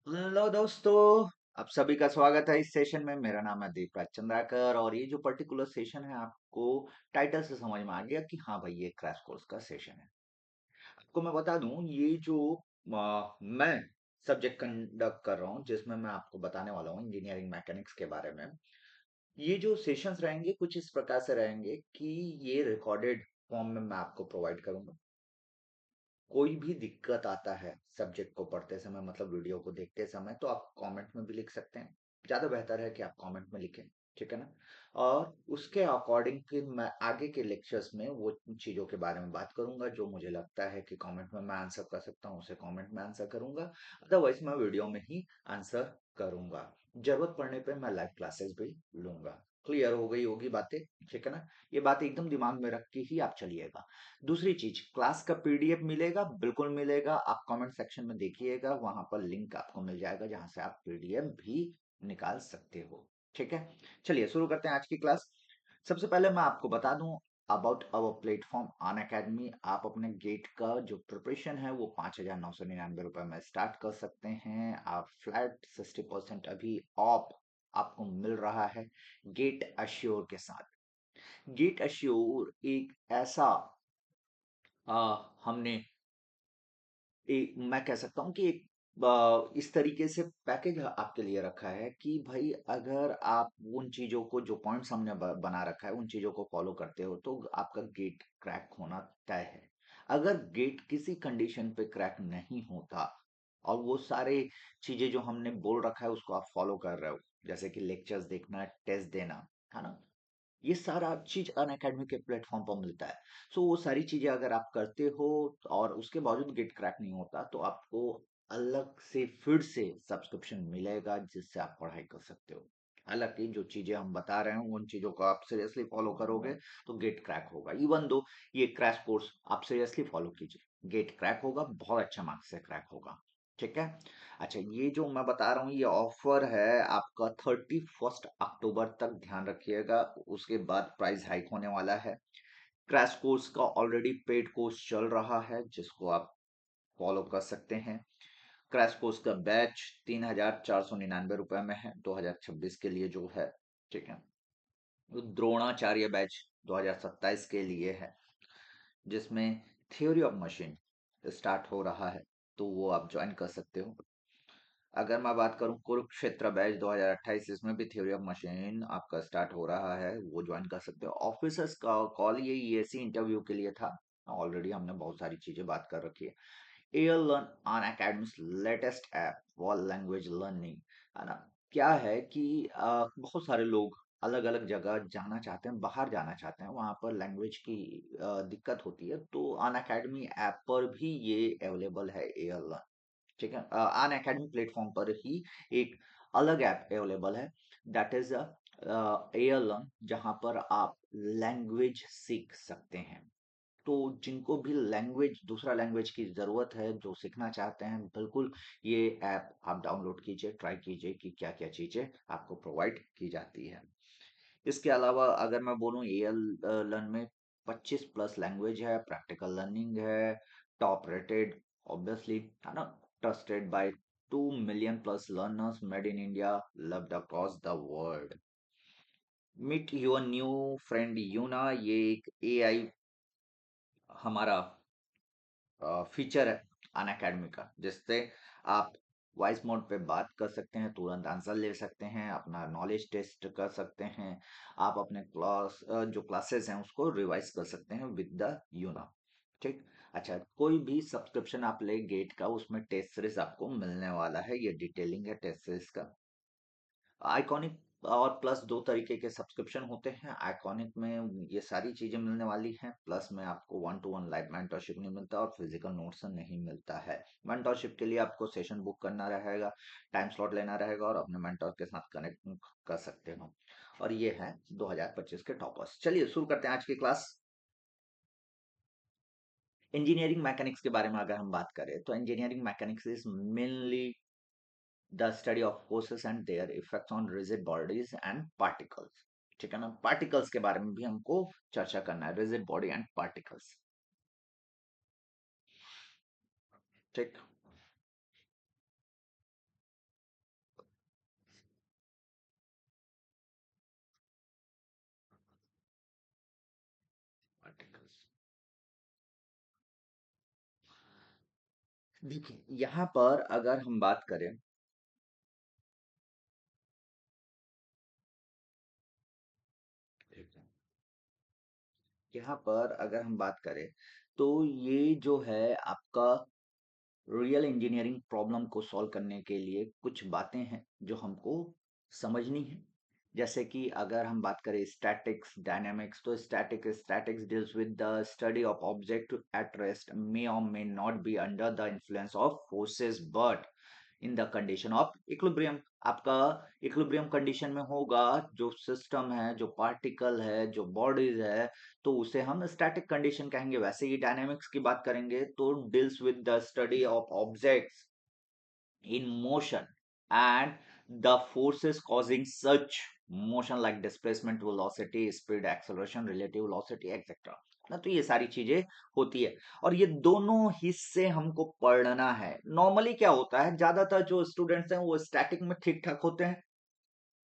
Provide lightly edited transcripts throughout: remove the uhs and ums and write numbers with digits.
Hello दोस्तों, आप सभी का स्वागत है इस सेशन में। मेरा नाम है दीपराज चंद्राकर और ये जो पर्टिकुलर सेशन है आपको टाइटल से समझ में आ गया कि हाँ भाई ये क्रैश कोर्स का सेशन है। आपको मैं बता दूं ये जो मैं सब्जेक्ट कंडक्ट कर रहा हूँ जिसमें मैं आपको बताने वाला हूँ इंजीनियरिंग मैकेनिक्स के बारे में। ये जो सेशंस रहेंगे कुछ इस प्रकार से रहेंगे कि ये रिकॉर्डेड फॉर्म में मैं आपको प्रोवाइड करूंगा। कोई भी दिक्कत आता है सब्जेक्ट को पढ़ते समय मतलब वीडियो को देखते समय तो आप कमेंट में भी लिख सकते हैं। ज़्यादा बेहतर है कि आप कमेंट में लिखें, ठीक है ना। और उसके अकॉर्डिंग फिर मैं आगे के लेक्चर्स में वो चीज़ों के बारे में बात करूंगा जो मुझे लगता है कि कमेंट में मैं आंसर कर सकता हूँ उसे कमेंट में आंसर करूंगा। अदरवाइज मैं वीडियो में ही आंसर करूंगा। जरूरत पड़ने पे मैं लाइव क्लासेस भी लूंगा। क्लियर हो गई होगी बातें, ठीक है ना। ये बात एकदम दिमाग में रख के ही आप चलिएगा। दूसरी चीज, क्लास का पीडीएफ मिलेगा, बिल्कुल मिलेगा। आप कमेंट सेक्शन में देखिएगा, वहां पर लिंक आपको मिल जाएगा जहां से आप पीडीएफ भी निकाल सकते हो। ठीक है, चलिए शुरू करते हैं आज की क्लास। सबसे पहले मैं आपको बता दूं about our platform Unacademy. आप अपने गेट का जो प्रिपरेशन है वो 5,999 रुपए में स्टार्ट कर सकते हैं। आप फ्लैट 60% अभी ऑफ आपको मिल रहा है गेट अश्योर के साथ। गेट अश्योर एक ऐसा हमने मैं कह सकता हूँ कि एक इस तरीके से पैकेज आपके लिए रखा है कि भाई अगर आप उन चीजों को जो पॉइंट्स हमने बना रखा है उन चीजों को फॉलो करते हो तो आपका गेट क्रैक होना तय है। अगर गेट किसी कंडीशन पे क्रैक नहीं होता और वो सारे चीजें जो हमने बोल रखा है उसको आप फॉलो कर रहे हो, जैसे कि लेक्चर्स देखना, टेस्ट देना, है ना, ये सारा चीज अन अकेडमी के प्लेटफॉर्म पर मिलता है। सो वो सारी चीजें अगर आप करते हो और उसके बावजूद गेट क्रैक नहीं होता तो आपको अलग से फिर से सब्सक्रिप्शन मिलेगा जिससे आप पढ़ाई कर सकते हो। हालांकि जो चीजें हम बता रहे हैं उन चीजों को आप सीरियसली फॉलो करोगे तो गेट क्रैक होगा। इवन दो ये क्रैश कोर्स आप सीरियसली फॉलो कीजिए, गेट क्रैक होगा, बहुत अच्छा मार्क्स से क्रैक होगा। ठीक है। अच्छा, ये जो मैं बता रहा हूँ ये ऑफर है आपका 31 अक्टूबर तक, ध्यान रखिएगा। उसके बाद प्राइस हाइक होने वाला है। क्रैश कोर्स का ऑलरेडी पेड कोर्स चल रहा है जिसको आप फॉलो कर सकते हैं। क्रैश कोर्स का बैच 3,499 रुपए में है 2026 के लिए जो है, ठीक है। द्रोणाचार्य बैच 2027 के लिए है जिसमें थ्योरी ऑफ मशीन स्टार्ट हो रहा है, तो वो आप ज्वाइन कर सकते हो। अगर मैं बात करूं कुरुक्षेत्र बैच 2028, इसमें भी थ्योरी ऑफ मशीन आपका स्टार्ट हो रहा है, वो ज्वाइन कर सकते हो। ऑफिसर्स का कॉल ये ईएससी इंटरव्यू के लिए था। ऑलरेडी हमने बहुत सारी चीजें बात कर रखी है। Air learn on academy latest app for language learning, है ना। क्या है कि बहुत सारे लोग अलग अलग जगह जाना चाहते हैं, बाहर जाना चाहते हैं, वहां पर लैंग्वेज की दिक्कत होती है, तो अन अकेडमी ऐप पर भी ये अवेलेबल है एयर लर्न। ठीक है, अन अकेडमी प्लेटफॉर्म पर ही एक अलग ऐप अवेलेबल है, दैट इज एयर लर्न, जहां पर आप लैंग्वेज सीख सकते हैं। तो जिनको भी लैंग्वेज दूसरा लैंग्वेज की ज़रूरत है, जो सीखना चाहते हैं, बिल्कुल ये ऐप आप डाउनलोड कीजिए, ट्राई कीजिए कि क्या-क्या चीज़ें आपको प्रोवाइड की जाती है। इसके अलावा अगर मैं बोलूँ एएल लर्न में 25 प्लस लैंग्वेज है, प्रैक्टिकल लर्निंग है, टॉप रेटेड ऑब्वियसली, है ना, trusted by 2 million plus learners, made in India, loved across the world. Meet your new friend Yuna, ये एक एआई हमारा फीचर है अन अकेडमी का, जिससे आप वॉइस मोड पे बात कर सकते हैं, तुरंत आंसर ले सकते हैं, अपना नॉलेज टेस्ट कर सकते हैं। आप अपने जो क्लासेस हैं उसको रिवाइज कर सकते हैं विद द यूना। ठीक। अच्छा, कोई भी सब्सक्रिप्शन आप ले गेट का उसमें टेस्ट सीरीज आपको मिलने वाला है, ये डिटेलिंग है टेस्ट सीरीज का। आइकॉनिक और प्लस दो तरीके के सब्सक्रिप्शन होते हैं। आइकॉनिक में ये सारी चीजें मिलने वाली हैं, प्लस में आपको 1-to-1 लाइव मेंटरशिप नहीं मिलता और फिजिकल नोट्स नहीं मिलता है। मेंटरशिप के लिए आपको सेशन बुक करना रहेगा, टाइम स्लॉट लेना रहेगा और अपने मेंटर के साथ कनेक्ट कर सकते हो। और ये है 2025 के टॉपर्स। चलिए शुरू करते हैं आज की क्लास। इंजीनियरिंग मैकेनिक्स के बारे में अगर हम बात करें तो engineering mechanics is mainly the study of forces and there effects on rigid bodies and particles. ठीक है ना, पार्टिकल्स के बारे में भी हमको चर्चा करना है, रिजिड बॉडी एंड पार्टिकल्स। ठीक। देखिए यहाँ पर अगर हम बात करें, यहाँ पर अगर हम बात करें तो ये जो है आपका रियल इंजीनियरिंग प्रॉब्लम को सॉल्व करने के लिए कुछ बातें हैं जो हमको समझनी है। जैसे कि अगर हम बात करें स्टैटिक्स डायनामिक्स, तो statics deals with the study of object at rest may और may not be under the influence of forces but in the condition of equilibrium. आपका इक्विलिब्रियम कंडीशन में होगा, जो सिस्टम है, जो पार्टिकल है, जो बॉडीज है, तो उसे हम स्टैटिक कंडीशन कहेंगे। वैसे ही डायनेमिक्स की बात करेंगे तो deals with the study of objects in motion and the forces causing such motion like displacement, velocity, speed, acceleration, relative velocity, etc. ना, तो ये सारी चीजें होती है और ये दोनों हिस्से हमको पढ़ना है। नॉर्मली क्या होता है, ज्यादातर जो स्टूडेंट्स हैं वो स्टैटिक में ठीक ठाक होते हैं,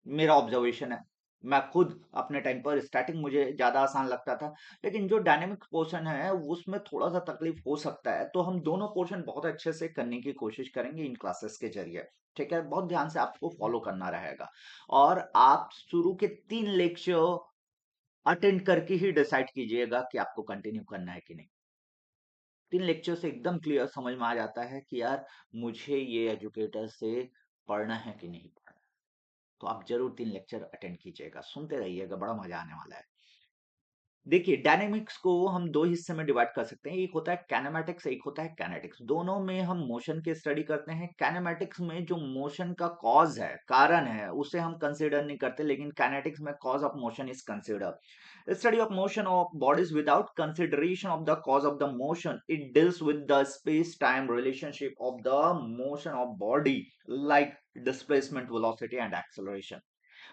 मेरा ऑब्जर्वेशन है। मैं खुद अपने टाइम पर स्टैटिक मुझे ज्यादा आसान लगता था, लेकिन जो डायनेमिक पोर्शन है उसमें थोड़ा सा तकलीफ हो सकता है, तो हम दोनों पोर्शन बहुत अच्छे से करने की कोशिश करेंगे इन क्लासेस के जरिए। ठीक है, बहुत ध्यान से आपको फॉलो करना रहेगा और आप शुरू के 3 लेक्चर अटेंड करके ही डिसाइड कीजिएगा कि आपको कंटिन्यू करना है कि नहीं। 3 लेक्चर से एकदम क्लियर समझ में आ जाता है कि यार मुझे ये एजुकेटर से पढ़ना है कि नहीं पढ़ना। तो आप जरूर 3 लेक्चर अटेंड कीजिएगा, सुनते रहिएगा, बड़ा मजा आने वाला है। देखिए डायनेमिक्स को हम दो हिस्से में डिवाइड कर सकते हैं, एक होता है कैनेमैटिक्स, एक होता है काइनेटिक्स। दोनों में हम मोशन की स्टडी करते हैं। कैनेमैटिक्स में जो मोशन का कॉज है, कारण है, उसे हम कंसीडर नहीं करते, लेकिन काइनेटिक्स में cause of motion is consider. Study of motion of bodies without consideration of the cause of the motion, it deals with the space time relationship of the motion of body like displacement, velocity and acceleration.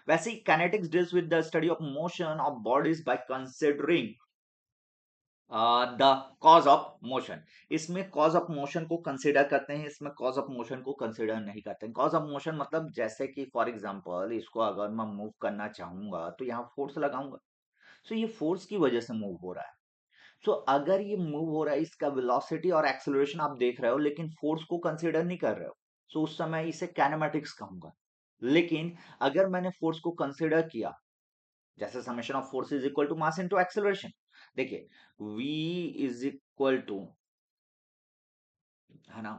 वैसे ही kinetics deals with the study of motion of bodies by considering the cause of motion. इसमें cause of motion को consider करते हैं, इसमें cause of motion को consider नहीं करते हैं। कॉज ऑफ मोशन मतलब जैसे कि फॉर एग्जांपल इसको अगर मैं मूव करना चाहूंगा तो यहाँ फोर्स लगाऊंगा, सो ये फोर्स की वजह से मूव हो रहा है। सो अगर ये मूव हो रहा है, इसका वेलोसिटी और एक्सेलरेशन आप देख रहे हो लेकिन फोर्स को कंसिडर नहीं कर रहे हो, सो उस समय इसे काइनेमैटिक्स कहूंगा। लेकिन अगर मैंने फोर्स को कंसिडर किया, जैसे summation of force is equal to mass into acceleration. देखिए v इज इक्वल टू, है ना,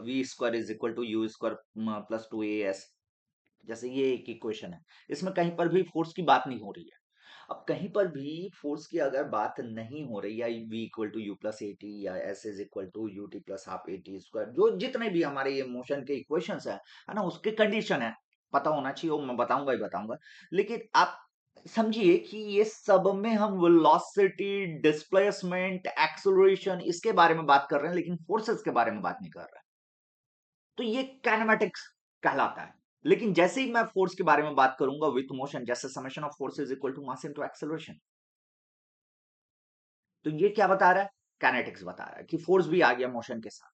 v square is equal to u square plus 2as, जैसे ये एक इक्वेशन है, इसमें कहीं पर भी फोर्स की बात नहीं हो रही है। अब कहीं पर भी फोर्स की अगर बात नहीं हो रही, या v equal to u plus a t, या s is equal to u t plus half a t square, जो जितने भी हमारे ये मोशन के इक्वेशंस है ना, उसके कंडीशन है, पता होना चाहिए, वो मैं बताऊंगा ही बताऊंगा। लेकिन आप समझिए कि ये सब में हम वेलोसिटी, डिस्प्लेसमेंट, एक्सेलरेशन इसके बारे में बात कर रहे हैं, लेकिन फोर्सेस के बारे में बात नहीं कर रहे हैं। तो ये काइनेमैटिक्स कहलाता है। लेकिन जैसे ही मैं फोर्स के बारे में बात करूंगा विथ मोशन, जैसे summation of force is equal to mass into acceleration, तो ये क्या बता रहा है, काइनेटिक्स बता रहा है कि फोर्स भी आ गया मोशन के साथ।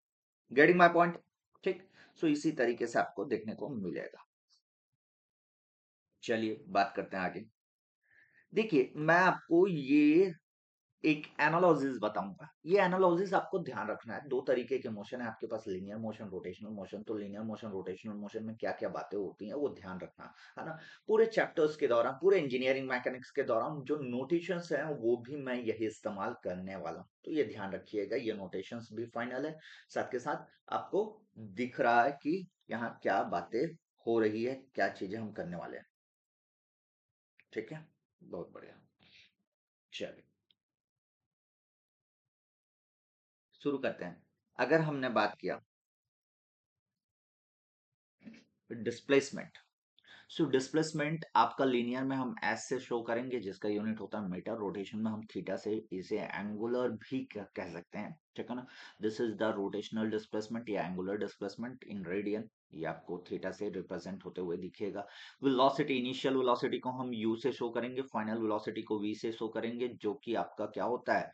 Getting my point? ठीक। सो इसी तरीके से आपको देखने को मिलेगा। चलिए बात करते हैं आगे। देखिए मैं आपको ये एक एनालॉजिस बताऊंगा। ये एनालॉजिस आपको ध्यान रखना है। 2 तरीके के मोशन है आपके पास, लीनियर मोशन, रोटेशनल मोशन। तो लीनियर मोशन, रोटेशनल मोशन में क्या क्या बातें होती हैं वो ध्यान रखना, है ना। पूरे चैप्टर्स के दौरान, पूरे इंजीनियरिंग मैकेनिक्स के दौरान जो नोटेशंस हैं वो भी मैं यही इस्तेमाल करने वाला हूँ, तो ये ध्यान रखिएगा। ये नोटेशंस भी फाइनल है, साथ के साथ आपको दिख रहा है कि यहाँ क्या बातें हो रही है, क्या चीजें हम करने वाले हैं। ठीक है, बहुत बढ़िया। चलिए शुरू करते हैं। अगर हमने बात किया डिस्प्लेसमेंट, सो डिस्प्लेसमेंट आपका लीनियर में हम एस से शो करेंगे, जिसका यूनिट होता है मीटर। रोटेशन में हम थीटा से इसे एंगुलर भी कह सकते हैं, ठीक है ना। This is the rotational displacement या एंगुलर डिस्प्लेसमेंट इन रेडियन। ये आपको थीटा से रिप्रेजेंट होते हुए दिखेगा। वेलोसिटी, इनिशियल वेलोसिटी को हम यू से शो करेंगे, फाइनल वेलोसिटी को वी से शो करेंगे, जो कि आपका क्या होता है,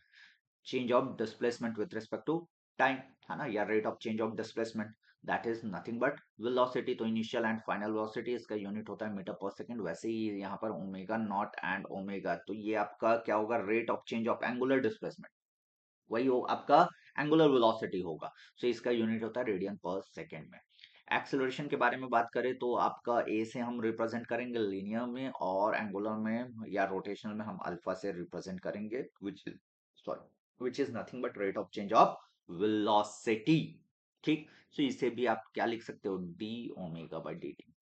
change of displacement with respect to time, है ना, या rate of change of displacement. That is nothing but velocity. तो इनिशियल एंड फाइनल वेलोसिटी इसका यूनिट होता है मीटर पर सेकंड। वैसे ही यहाँ पर ओमेगा नॉट एंड ओमेगा, तो ये आपका क्या होगा, rate of change of angular displacement, वही हो आपका एंगुलर वेलोसिटी होगा। सो इसका यूनिट होता है रेडियन पर सेकेंड में। एक्सेलरेशन के बारे में बात करें तो आपका ए से हम रिप्रेजेंट करेंगे लीनियर में, और एंगुलर में या रोटेशनल में हम अल्फा से रिप्रेजेंट करेंगे, which is sorry which is nothing but rate of change of velocity. ठीक। सो इसे भी आप क्या लिख सकते हो, D omega by D T,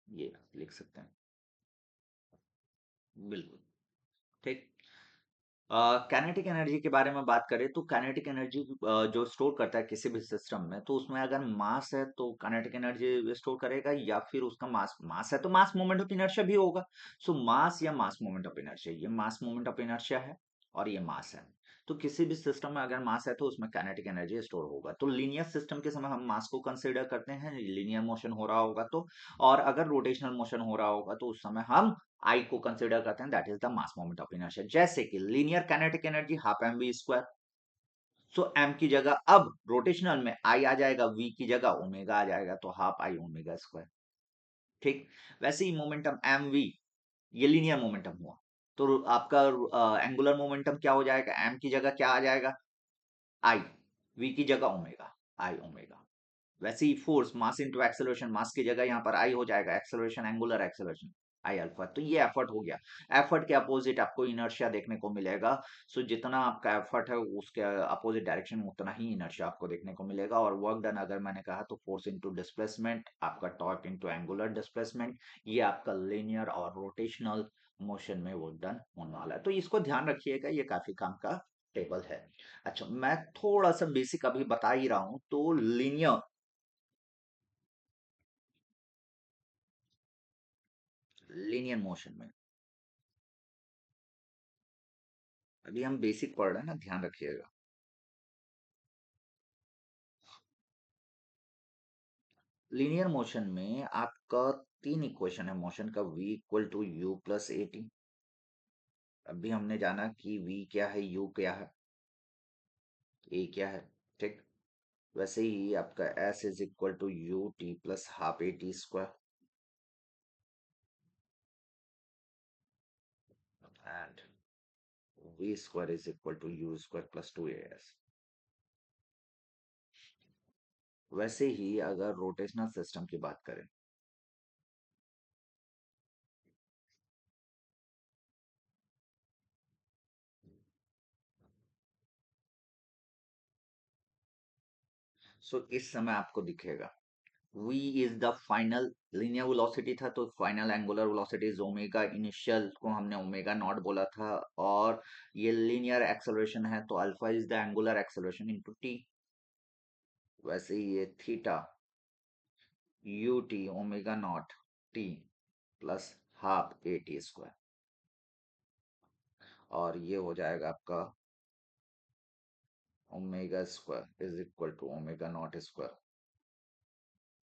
ये लिख सकते हैं। बिल्कुल। ठीक। काइनेटिक एनर्जी के बारे में बात करें तो काइनेटिक एनर्जी जो स्टोर करता है किसी भी सिस्टम में, तो उसमें अगर मास है तो काइनेटिक एनर्जी स्टोर करेगा, या फिर उसका मास मास है तो मास मोमेंट ऑफ इनर्शिया भी होगा। सो मास या मास मोमेंट ऑफ इनर्शिया, ये मास मोमेंट ऑफ इनर्शिया है और ये मास है। तो किसी भी सिस्टम में अगर मास है तो उसमें काइनेटिक एनर्जी स्टोर होगा। तो लीनियर सिस्टम के समय हम मास को कंसिडर करते हैं, लीनियर मोशन हो रहा होगा तो। और अगर रोटेशनल मोशन हो रहा होगा तो उस समय हम आई को कंसिडर करते हैं, that is the mass moment of inertia. जैसे कि linear kinetic energy half m v square. So m की जगह अब रोटेशनल में आई आ जाएगा, वी की जगह ओमेगा आ जाएगा, तो हाफ आई ओमेगा स्क्वायर। ठीक। वैसे ही मोमेंटम एम वी, ये लीनियर मोमेंटम हुआ। तो आपका एंगुलर मोमेंटम क्या हो जाएगा, एम की जगह क्या आ जाएगा, आई, वी की जगह ओमेगा, आई ओमेगा। वैसे ही फोर्स मास इंटू एक्सेलरेशन, मास की जगह यहाँ पर आई हो जाएगा, एक्सेलरेशन एंगुलर एक्सेलरेशन, आई अल्फा। तो ये एफर्ट हो गया। एफर्ट के अपोजिट आपको इनर्शिया देखने को मिलेगा। सो जितना आपका एफर्ट है उसके अपोजिट डायरेक्शन में उतना ही इनर्शिया आपको देखने को मिलेगा। और वर्क डन अगर मैंने कहा तो फोर्स इंटू डिस्प्लेसमेंट, आपका टॉर्क इंटू एंगुलर डिस्प्लेसमेंट, ये आपका लिनियर और रोटेशनल मोशन में वर्क डन होने वाला है। तो इसको ध्यान रखिएगा, ये काफी काम का टेबल है। अच्छा, मैं थोड़ा सा बेसिक अभी बता ही रहा हूं। तो लीनियर मोशन में अभी हम बेसिक पढ़ रहे हैं ना, ध्यान रखिएगा। लीनियर मोशन में आपका तीन इक्वेशन है मोशन का, v equal to u plus a t. अभी हमने जाना कि v क्या है, u क्या है, a क्या है। ठीक। वैसे ही आपका s is equal to u t plus half a t square, and v square is equal to u square plus two a s. वैसे ही अगर रोटेशनल सिस्टम की बात करें, सो इस समय आपको दिखेगा v is the final, linear velocity था तो final angular velocity is omega, initial को हमने ओमेगा नॉट बोला था। और ये लीनियर एक्सेलरेशन है तो alpha is the angular acceleration into t. वैसे ही ये theta u t omega naught t plus half a t square, और ये हो जाएगा आपका omega square is equal to omega naught square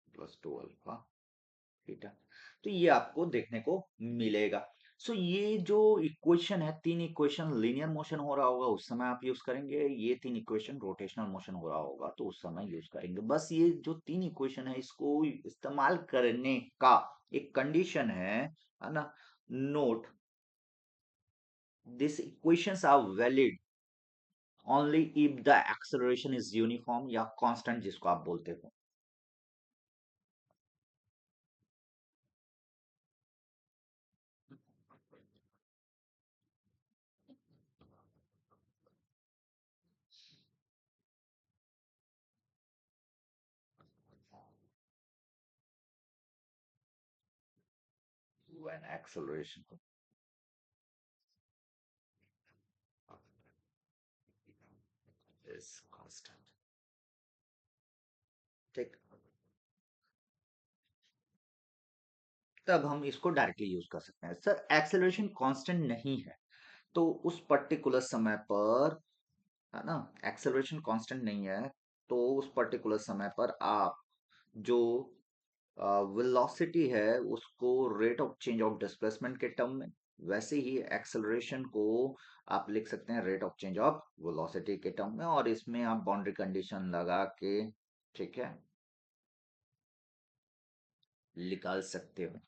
plus two alpha theta. तो ये आपको देखने को मिलेगा। सो ये जो इक्वेशन है, तीन इक्वेशन लीनियर मोशन हो रहा होगा उस समय आप यूज करेंगे, ये तीन इक्वेशन रोटेशनल मोशन हो रहा होगा तो उस समय यूज करेंगे। बस ये जो तीन इक्वेशन है इसको इस्तेमाल करने का एक कंडीशन है ना। Note, this equations are valid only if the acceleration is uniform या कांस्टेंट जिसको आप बोलते हो। when acceleration is constant। ठीक। तब हम इसको डायरेक्टली यूज कर सकते हैं, सर एक्सेलरेशन कांस्टेंट नहीं है तो उस पर्टिकुलर समय पर, है ना, एक्सेलरेशन कांस्टेंट नहीं है तो उस पर्टिकुलर समय पर आप जो वेलोसिटी है उसको rate of change of displacement के टर्म में, वैसे ही एक्सेलरेशन को आप लिख सकते हैं rate of change of velocity के टर्म में, और इसमें आप बाउंड्री कंडीशन लगा के, ठीक है, निकाल सकते हो।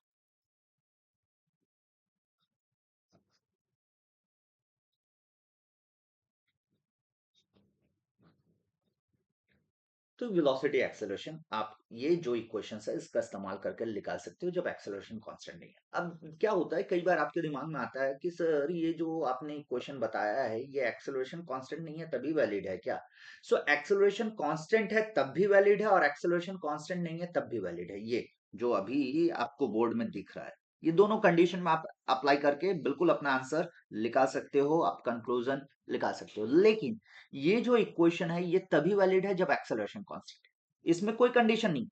तो वेलोसिटी एक्सेलरेशन आप ये जो इक्वेशन है इसका इस्तेमाल करके निकाल सकते हो जब एक्सेलरेशन कांस्टेंट नहीं है। अब क्या होता है, कई बार आपके दिमाग में आता है कि सर ये जो आपने इक्वेशन बताया है ये एक्सेलरेशन कांस्टेंट नहीं है तभी वैलिड है क्या? सो एक्सेलरेशन कांस्टेंट है तब भी वैलिड है और एक्सेलरेशन कांस्टेंट नहीं है तब भी वैलिड है। ये जो अभी आपको बोर्ड में दिख रहा है, ये दोनों कंडीशन में आप अप्लाई करके बिल्कुल अपना आंसर निकाल सकते हो, आप कंक्लूजन निकाल सकते हो। लेकिन ये जो इक्वेशन है ये तभी वैलिड है जब एक्सेलरेशन कांस्टेंट है, इसमें कोई कंडीशन नहीं,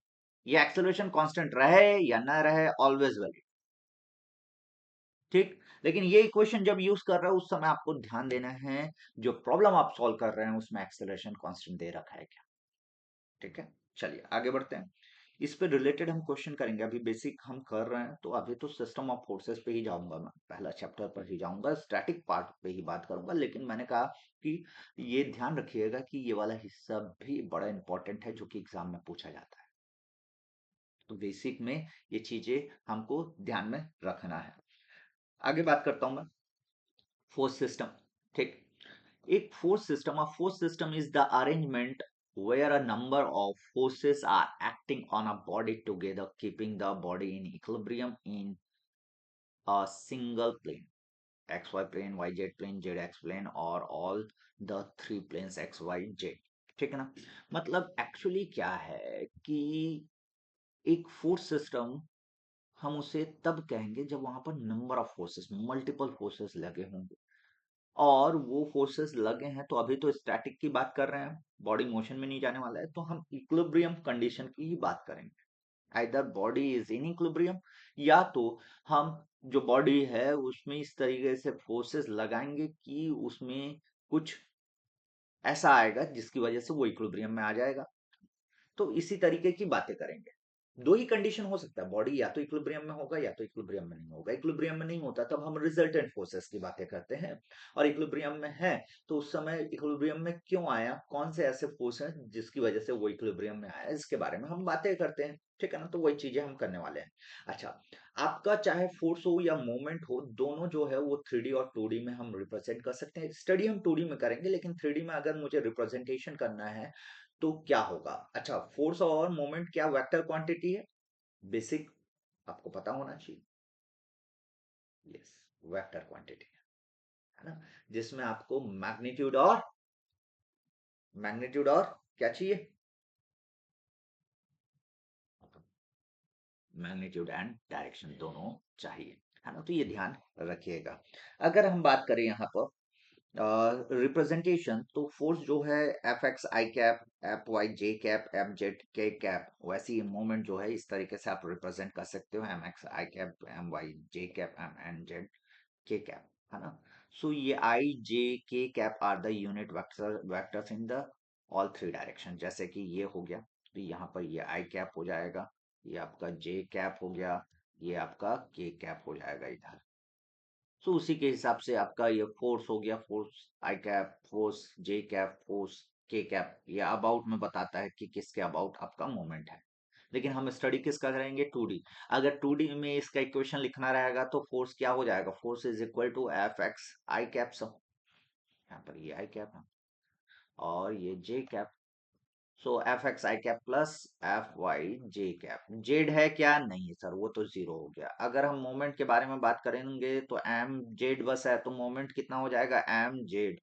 ये एक्सेलरेशन कांस्टेंट रहे या ना रहे ऑलवेज वैलिड। ठीक। लेकिन ये इक्वेशन जब यूज कर रहे हो उस समय आपको ध्यान देना है जो प्रॉब्लम आप सॉल्व कर रहे हैं उसमें एक्सेलरेशन कांस्टेंट दे रखा है क्या। ठीक है, चलिए आगे बढ़ते हैं। इस पे रिलेटेड हम क्वेश्चन करेंगे, अभी बेसिक हम कर रहे हैं तो अभी तो सिस्टम ऑफ फोर्सेस पे ही जाऊंगा, मैं पहला चैप्टर पर ही जाऊंगा, स्टैटिक पार्ट पे ही बात करूंगा। लेकिन मैंने कहा कि ये ध्यान रखिएगा कि ये वाला हिस्सा भी बड़ा इंपॉर्टेंट है जो कि एग्जाम में पूछा जाता है। तो बेसिक में ये चीजें हमको ध्यान में रखना है। आगे बात करता हूं मैं फोर्स सिस्टम। ठीक। एक force system is the arrangement where a number of forces are acting on a body together, keeping the body in equilibrium in a single plane, xy plane, yz plane, zx plane, or all the three planes x y z। ठीक है ना? मतलब actually क्या है कि एक force system हम उसे तब कहेंगे जब वहां पर number of forces, multiple forces लगे होंगे, और वो फोर्सेस लगे हैं तो अभी तो स्टैटिक की बात कर रहे हैं, बॉडी मोशन में नहीं जाने वाला है, तो हम इक्विलिब्रियम कंडीशन की ही बात करेंगे। Either body is in equilibrium या तो हम जो बॉडी है उसमें इस तरीके से फोर्सेस लगाएंगे कि उसमें कुछ ऐसा आएगा जिसकी वजह से वो इक्विलिब्रियम में आ जाएगा। तो इसी तरीके की बातें करेंगे। दो ही कंडीशन हो सकता है, बॉडी या तो इक्विलिब्रियम में होगा या तो इक्विलिब्रियम में नहीं होगा। इक्विलिब्रियम में नहीं होता तब हम रिजल्टेंट फोर्सेस की बातें करते हैं, और इक्विलिब्रियम में है तो उस समय इक्विलिब्रियम में क्यों आया, कौन से ऐसे फोर्स हैं जिसकी वजह से वो इक्विलिब्रियम में आया, इसके बारे में हम बातें करते हैं। ठीक है ना? तो वही चीजें हम करने वाले हैं। अच्छा, आपका चाहे फोर्स हो या मोमेंट हो, दोनों जो है वो 3D और 2D में हम रिप्रेजेंट कर सकते हैं। स्टडी हम 2D में करेंगे, लेकिन 3D में अगर मुझे रिप्रेजेंटेशन करना है तो क्या होगा? अच्छा, फोर्स और मोमेंट क्या वेक्टर क्वांटिटी है? बेसिक आपको पता होना चाहिए। यस, वेक्टर क्वांटिटी है ना, जिसमें आपको मैग्नीट्यूड और क्या चाहिए? मैग्नीट्यूड एंड डायरेक्शन दोनों चाहिए, है ना? तो ये ध्यान रखिएगा। अगर हम बात करें यहाँ पर रिप्रेजेंटेशन, तो फोर्स जो है F x i cap, F y j cap, M Z k cap, वैसे ही मोमेंट जो है इस तरीके से आप रिप्रेजेंट कर सकते हो, m x i cap, m y j cap, m n z k cap, है ना? सो ये i j k cap are the unit vectors in the all three direction. जैसे कि ये हो गया तो यहाँ पर ये आई कैप हो जाएगा, ये आपका जे कैप हो गया, ये आपका के कैप हो जाएगा इधर। सो उसी के हिसाब से आपका ये फोर्स हो गया, फोर्स आई कैप, फोर्स जे कैप, फोर्स के कैप, ये अबाउट में बताता है कि किसके अबाउट आपका मोमेंट है। लेकिन हम स्टडी किसका करेंगे? 2D। अगर 2D में इसका इक्वेशन लिखना रहेगा तो फोर्स क्या हो जाएगा? Force is equal to f x i cap, सब यहाँ पर ये आई कैप है और ये j cap. So f x i cap plus f y j cap. Z है क्या? नहीं है सर, वो तो जीरो हो गया। अगर हम मोमेंट के बारे में बात करेंगे तो एम जेड बस है, तो मोमेंट कितना हो जाएगा? एम जेड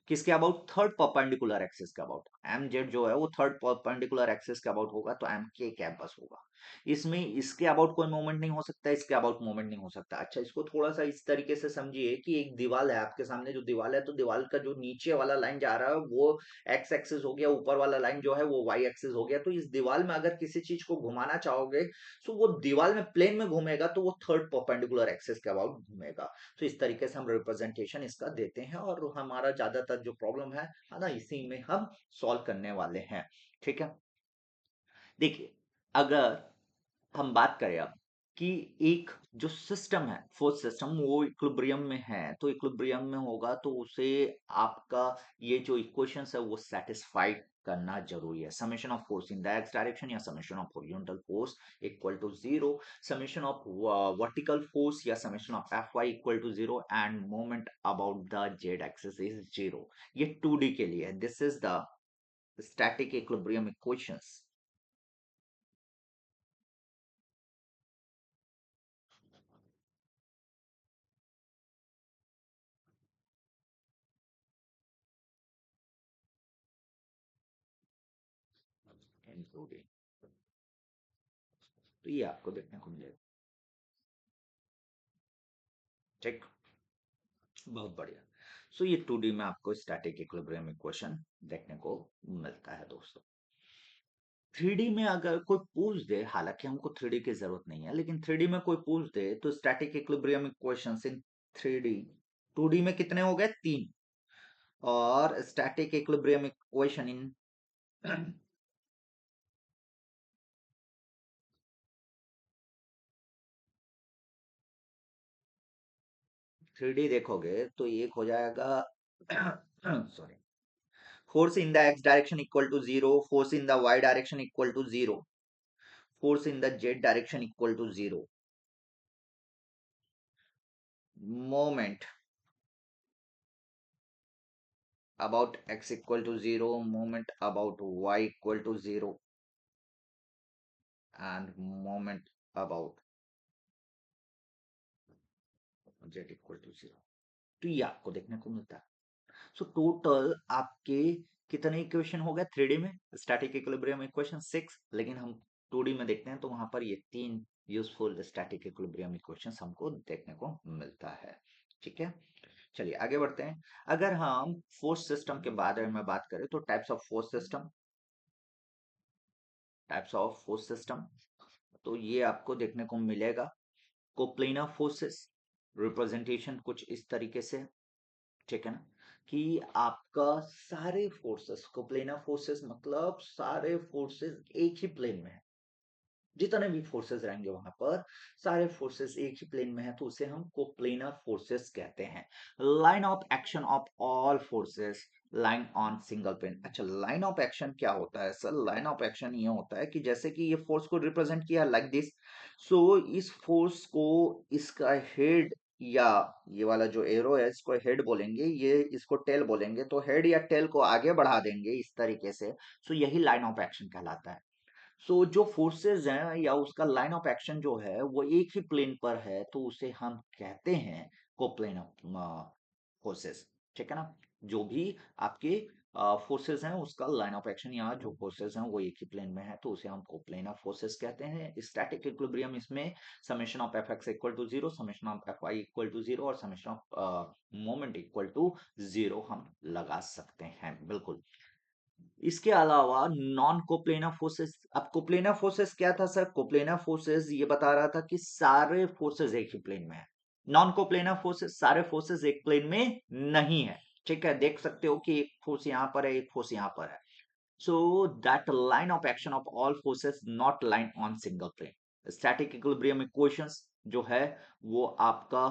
किसके अबाउट? थर्ड परपेंडिकुलर एक्सिस के अबाउट। एम जेड जो है वो थर्ड परपेंडिकुलर एक्सिस के अबाउट होगा, तो एम के कैप बस होगा। इसमें इसके अबाउट कोई मूवमेंट नहीं हो सकता, इसके अबाउट मूवमेंट नहीं हो सकता। अच्छा, इसको थोड़ा सा इस तरीके से समझिए कि एक दीवार है आपके सामने, जो दीवार है तो दीवार का जो नीचे वाला लाइन जा रहा है वो एक्स एक्सिस हो गया, ऊपर वाला लाइन जो है वो वाई एक्सिस हो गया। तो इस दीवार में अगर किसी चीज को घुमाना चाहोगे तो वो दीवार में प्लेन में घूमेगा, तो वो थर्ड परपेंडिकुलर एक्सिस के अबाउट घूमेगा। तो इस तरीके से हम रिप्रेजेंटेशन इसका देते हैं, और हमारा ज्यादातर जो प्रॉब्लम है ना, इसी में हम सॉल्व करने वाले हैं। ठीक है, देखिए, अगर हम बात करें अब कि एक जो सिस्टम है, फोर्स सिस्टम, वो इक्विलिब्रियम में है, तो इक्विलिब्रियम में होगा तो उसे आपका ये जो इक्वेशंस है वो सेटिस्फाइड करना जरूरी है। Summation of force in the x direction या summation of horizontal force equal to zero, summation of vertical force या summation of F Y equal to zero, and moment about the Z axis is zero. ये 2D के लिए है। This is the static equilibrium equations. Including, तो ये आपको देखने को मिलेगा। ठीक, बहुत बढ़िया। सो ये 2D में आपको स्टैटिक इक्विलिब्रियम इक्वेशन देखने को मिलता है दोस्तों। 3D में अगर कोई पूछ दे, हालांकि हमको 3D की जरूरत नहीं है, लेकिन 3D में कोई पूछ दे तो स्टैटिक इक्विलिब्रियम इक्वेशंस इन 3D, 2D में कितने हो गए? 3। और static equilibrium equation in 3D देखोगे तो एक हो जाएगा sorry, force in the x direction equal to 0, force in the y direction equal to 0, force in the z direction equal to 0, moment about x equal to 0, moment about y equal to 0, and moment about z equal to 0। तो ये आपको देखने को मिलता है। So total आपके कितने equation हो गए 3D में? स्टैटिक इक्विलिब्रियम इक्वेशन 6, लेकिन हम 2D में देखते हैं तो वहां पर ये 3 यूजफुल स्टैटिक इक्विलिब्रियम इक्वेशंस हमको देखने को मिलता है। ठीक है, चलिए आगे बढ़ते हैं। अगर हम फोर्स सिस्टम के बारे में बात करें तो types of force system, types of force system, तो ये आपको देखने को मिलेगा। कोप्लेनर फोर्सेस रिप्रेजेंटेशन कुछ इस तरीके से, ठीक है ना, कि आपका सारे फोर्सेस, कोप्लेनर फोर्सेस मतलब सारे फोर्सेस एक ही प्लेन में है। जितने भी फोर्सेस रहेंगे वहां पर, सारे फोर्सेस एक ही प्लेन में है, तो उसे हम कोप्लेनर फोर्सेस कहते हैं। Line of action of all forces line on single plane. अच्छा, लाइन ऑफ एक्शन क्या होता है सर? लाइन ऑफ एक्शन ये होता है कि जैसे कि ये फोर्स को रिप्रेजेंट किया लाइक दिस, सो इस फोर्स को इसका हेड, या ये वाला जो एरो है इसको हेड बोलेंगे, ये इसको टेल बोलेंगे, तो हेड या टेल को आगे बढ़ा देंगे इस तरीके से, सो यही लाइन ऑफ एक्शन कहलाता है। सो जो फोर्सेस हैं या उसका लाइन ऑफ एक्शन जो है वो एक ही प्लेन पर है, तो उसे हम कहते हैं कोप्लेन फोर्सेस। ठीक है ना, जो भी आपके फोर्सेस हैं उसका लाइन ऑफ एक्शन या जो फोर्सेस हैं वो एक ही प्लेन में है, तो उसे हम कोप्लेनर फोर्सेस कहते हैं। स्टैटिक इक्विलिब्रियम इसमें summation of F X equal to zero, summation of F Y equal to zero और summation of moment equal to zero हम लगा सकते हैं, बिल्कुल। इसके अलावा नॉन कोप्लेनर फोर्सेस, अब कोप्लेनर फोर्सेस क्या था सर? कोप्लेनर फोर्सेस ये बता रहा था कि सारे फोर्सेस एक ही प्लेन में है। नॉन कोप्लेनर फोर्सेस, सारे फोर्सेस एक प्लेन में नहीं है। ठीक है, देख सकते हो कि एक फोर्स यहां पर है, एक फोर्स यहां पर है। So that line of action of all forces not line on single plane. Static equilibrium equations जो है वो आपका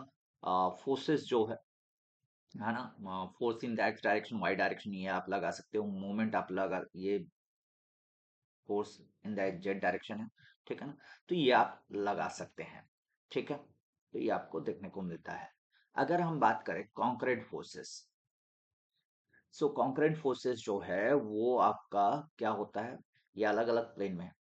फोर्सेस जो है ना, force in the x direction, y direction ये आप लगा सकते हो, मोमेंट आप लगा, ये force in the z direction है, ठीक है ना, तो ये आप लगा सकते हैं। ठीक है, तो ये आपको देखने को मिलता है। अगर हम बात करें कॉन्करेंट फोर्सेस, सो कॉन्करेंट फोर्सेस जो है वो आपका क्या होता है? ये अलग अलग प्लेन में है,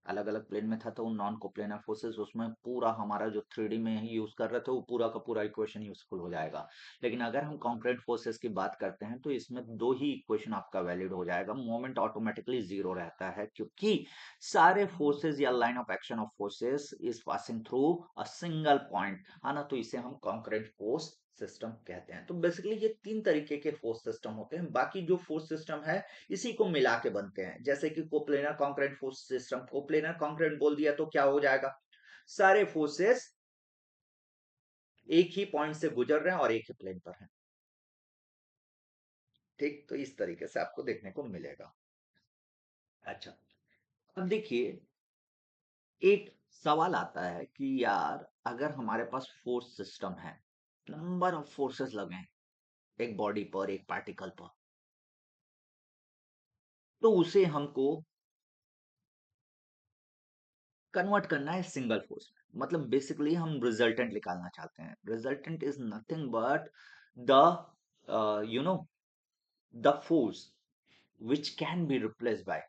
अलग अलग प्लेन में था, तो नॉन कोप्लेनर फोर्सेस उसमें पूरा हमारा जो 3D में ही यूज कर रहे थे वो पूरा का पूरा इक्वेशन यूजफुल हो जाएगा। लेकिन अगर हम कॉन्करेंट फोर्सेस की बात करते हैं तो इसमें दो ही इक्वेशन आपका वैलिड हो जाएगा, मोमेंट ऑटोमेटिकली जीरो रहता है, क्योंकि सारे फोर्सेस या line of action of forces is passing through a single point, है ना, तो इसे हम कॉन्करेंट फोर्स सिस्टम कहते हैं। तो बेसिकली ये 3 तरीके के फोर्स सिस्टम होते हैं। बाकी जो फोर्स सिस्टम है इसी को मिला के बनते हैं, जैसे कि coplanar concurrent force system, coplanar concurrent बोल दिया तो क्या हो जाएगा? सारे फोर्सेस एक ही पॉइंट से गुजर रहे हैं और एक ही प्लेन पर हैं। ठीक, तो इस तरीके से आपको देखने को मिलेगा। अच्छा, अब देखिए, एक सवाल आता है कि यार अगर हमारे पास फोर्स सिस्टम है, नंबर ऑफ फोर्सेस लगे हैं एक बॉडी पर, एक पार्टिकल पर, तो उसे हमको कन्वर्ट करना है सिंगल फोर्स में। मतलब बेसिकली हम रिजल्टेंट निकालना चाहते हैं। Resultant is nothing but the you know the force which can be replaced by,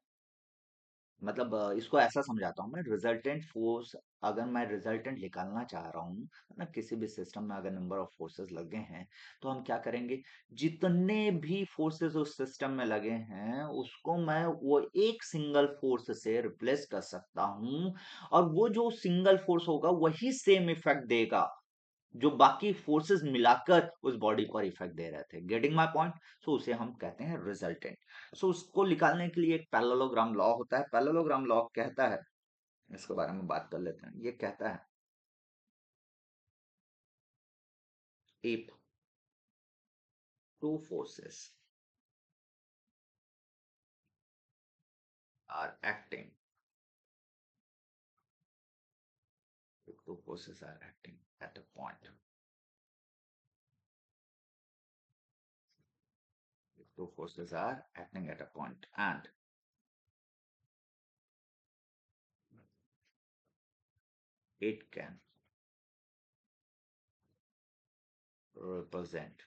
मतलब इसको ऐसा समझाता हूँ मैं। रिजल्टेंट फोर्स, अगर मैं रिजल्टेंट निकालना चाह रहा हूँ ना, किसी भी सिस्टम में अगर नंबर ऑफ फोर्सेस लगे हैं, तो हम क्या करेंगे, जितने भी फोर्सेस उस सिस्टम में लगे हैं उसको मैं वो एक सिंगल फोर्स से रिप्लेस कर सकता हूँ, और वो जो सिंगल फोर्स होगा वही सेम इफेक्ट देगा जो बाकी फोर्सेस मिलाकर उस बॉडी पर इफेक्ट दे रहे थे। Getting my point? सो उसे हम कहते हैं रिजल्टेंट। सो उसको निकालने के लिए एक पैरेललोग्राम लॉ होता है। पैरेललोग्राम लॉ कहता है, इसके बारे में बात कर लेते हैं। ये कहता है, if two forces are acting, if two forces are acting at a point, if two forces are acting at a point and it can represent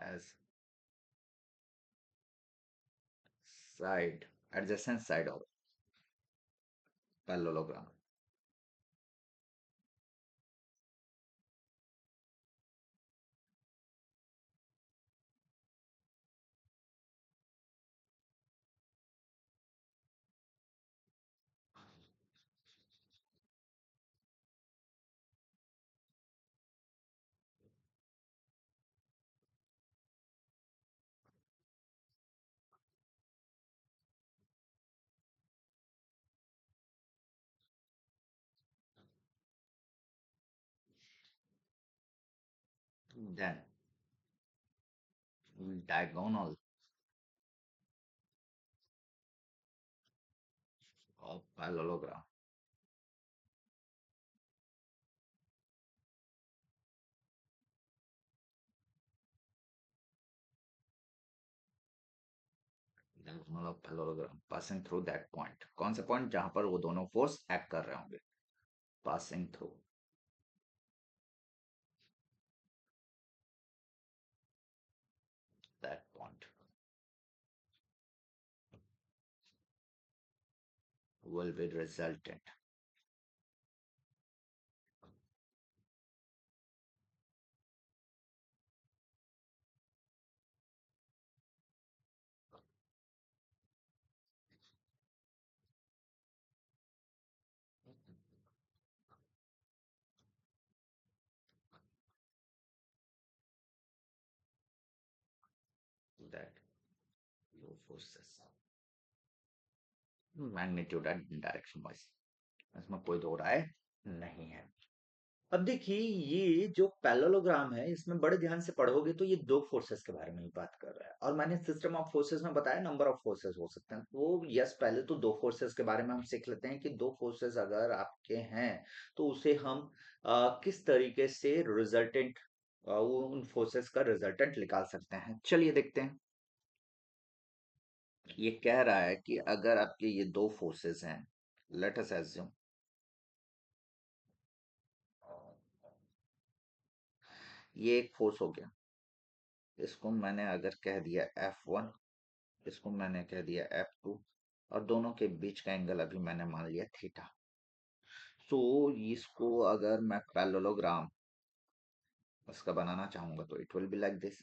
as side, adjacent side of parallelogram, then diagonal of parallelogram diagonal of parallelogram passing through that point। कौन सा point? जहां पर वो दोनों force act कर रहे होंगे। passing through that point will be resultant। that two forces, magnitude and direction wise, इसमें कोई दो राय नहीं है। अब देखिए, ये जो पैरेललोग्राम है इसमें बड़े ध्यान से पढ़ोगे तो ये दो फोर्सेस के बारे में ही बात कर रहा है। और मैंने सिस्टम ऑफ फोर्सेस में बताया नंबर ऑफ फोर्सेस हो सकते हैं, तो यस, पहले तो दो फोर्सेस के बारे में हम सीख लेते हैं कि दो फोर्सेस अगर आपके हैं तो उसे हम किस तरीके से रिजल्टेंट, उन फोर्सेस का रिजल्टेंट निकाल सकते हैं। चलिए देखते हैं। ये कह रहा है कि अगर आपके ये दो फोर्सेस हैं, लेट अस एज्यूम ये एक फोर्स हो गया, इसको मैंने अगर कह दिया F1, इसको मैंने कह दिया F2, और दोनों के बीच का एंगल अभी मैंने मान लिया थीटा। सो इसको अगर मैं पैरेललोग्राम इसका बनाना चाहूंगा तो it will be like this.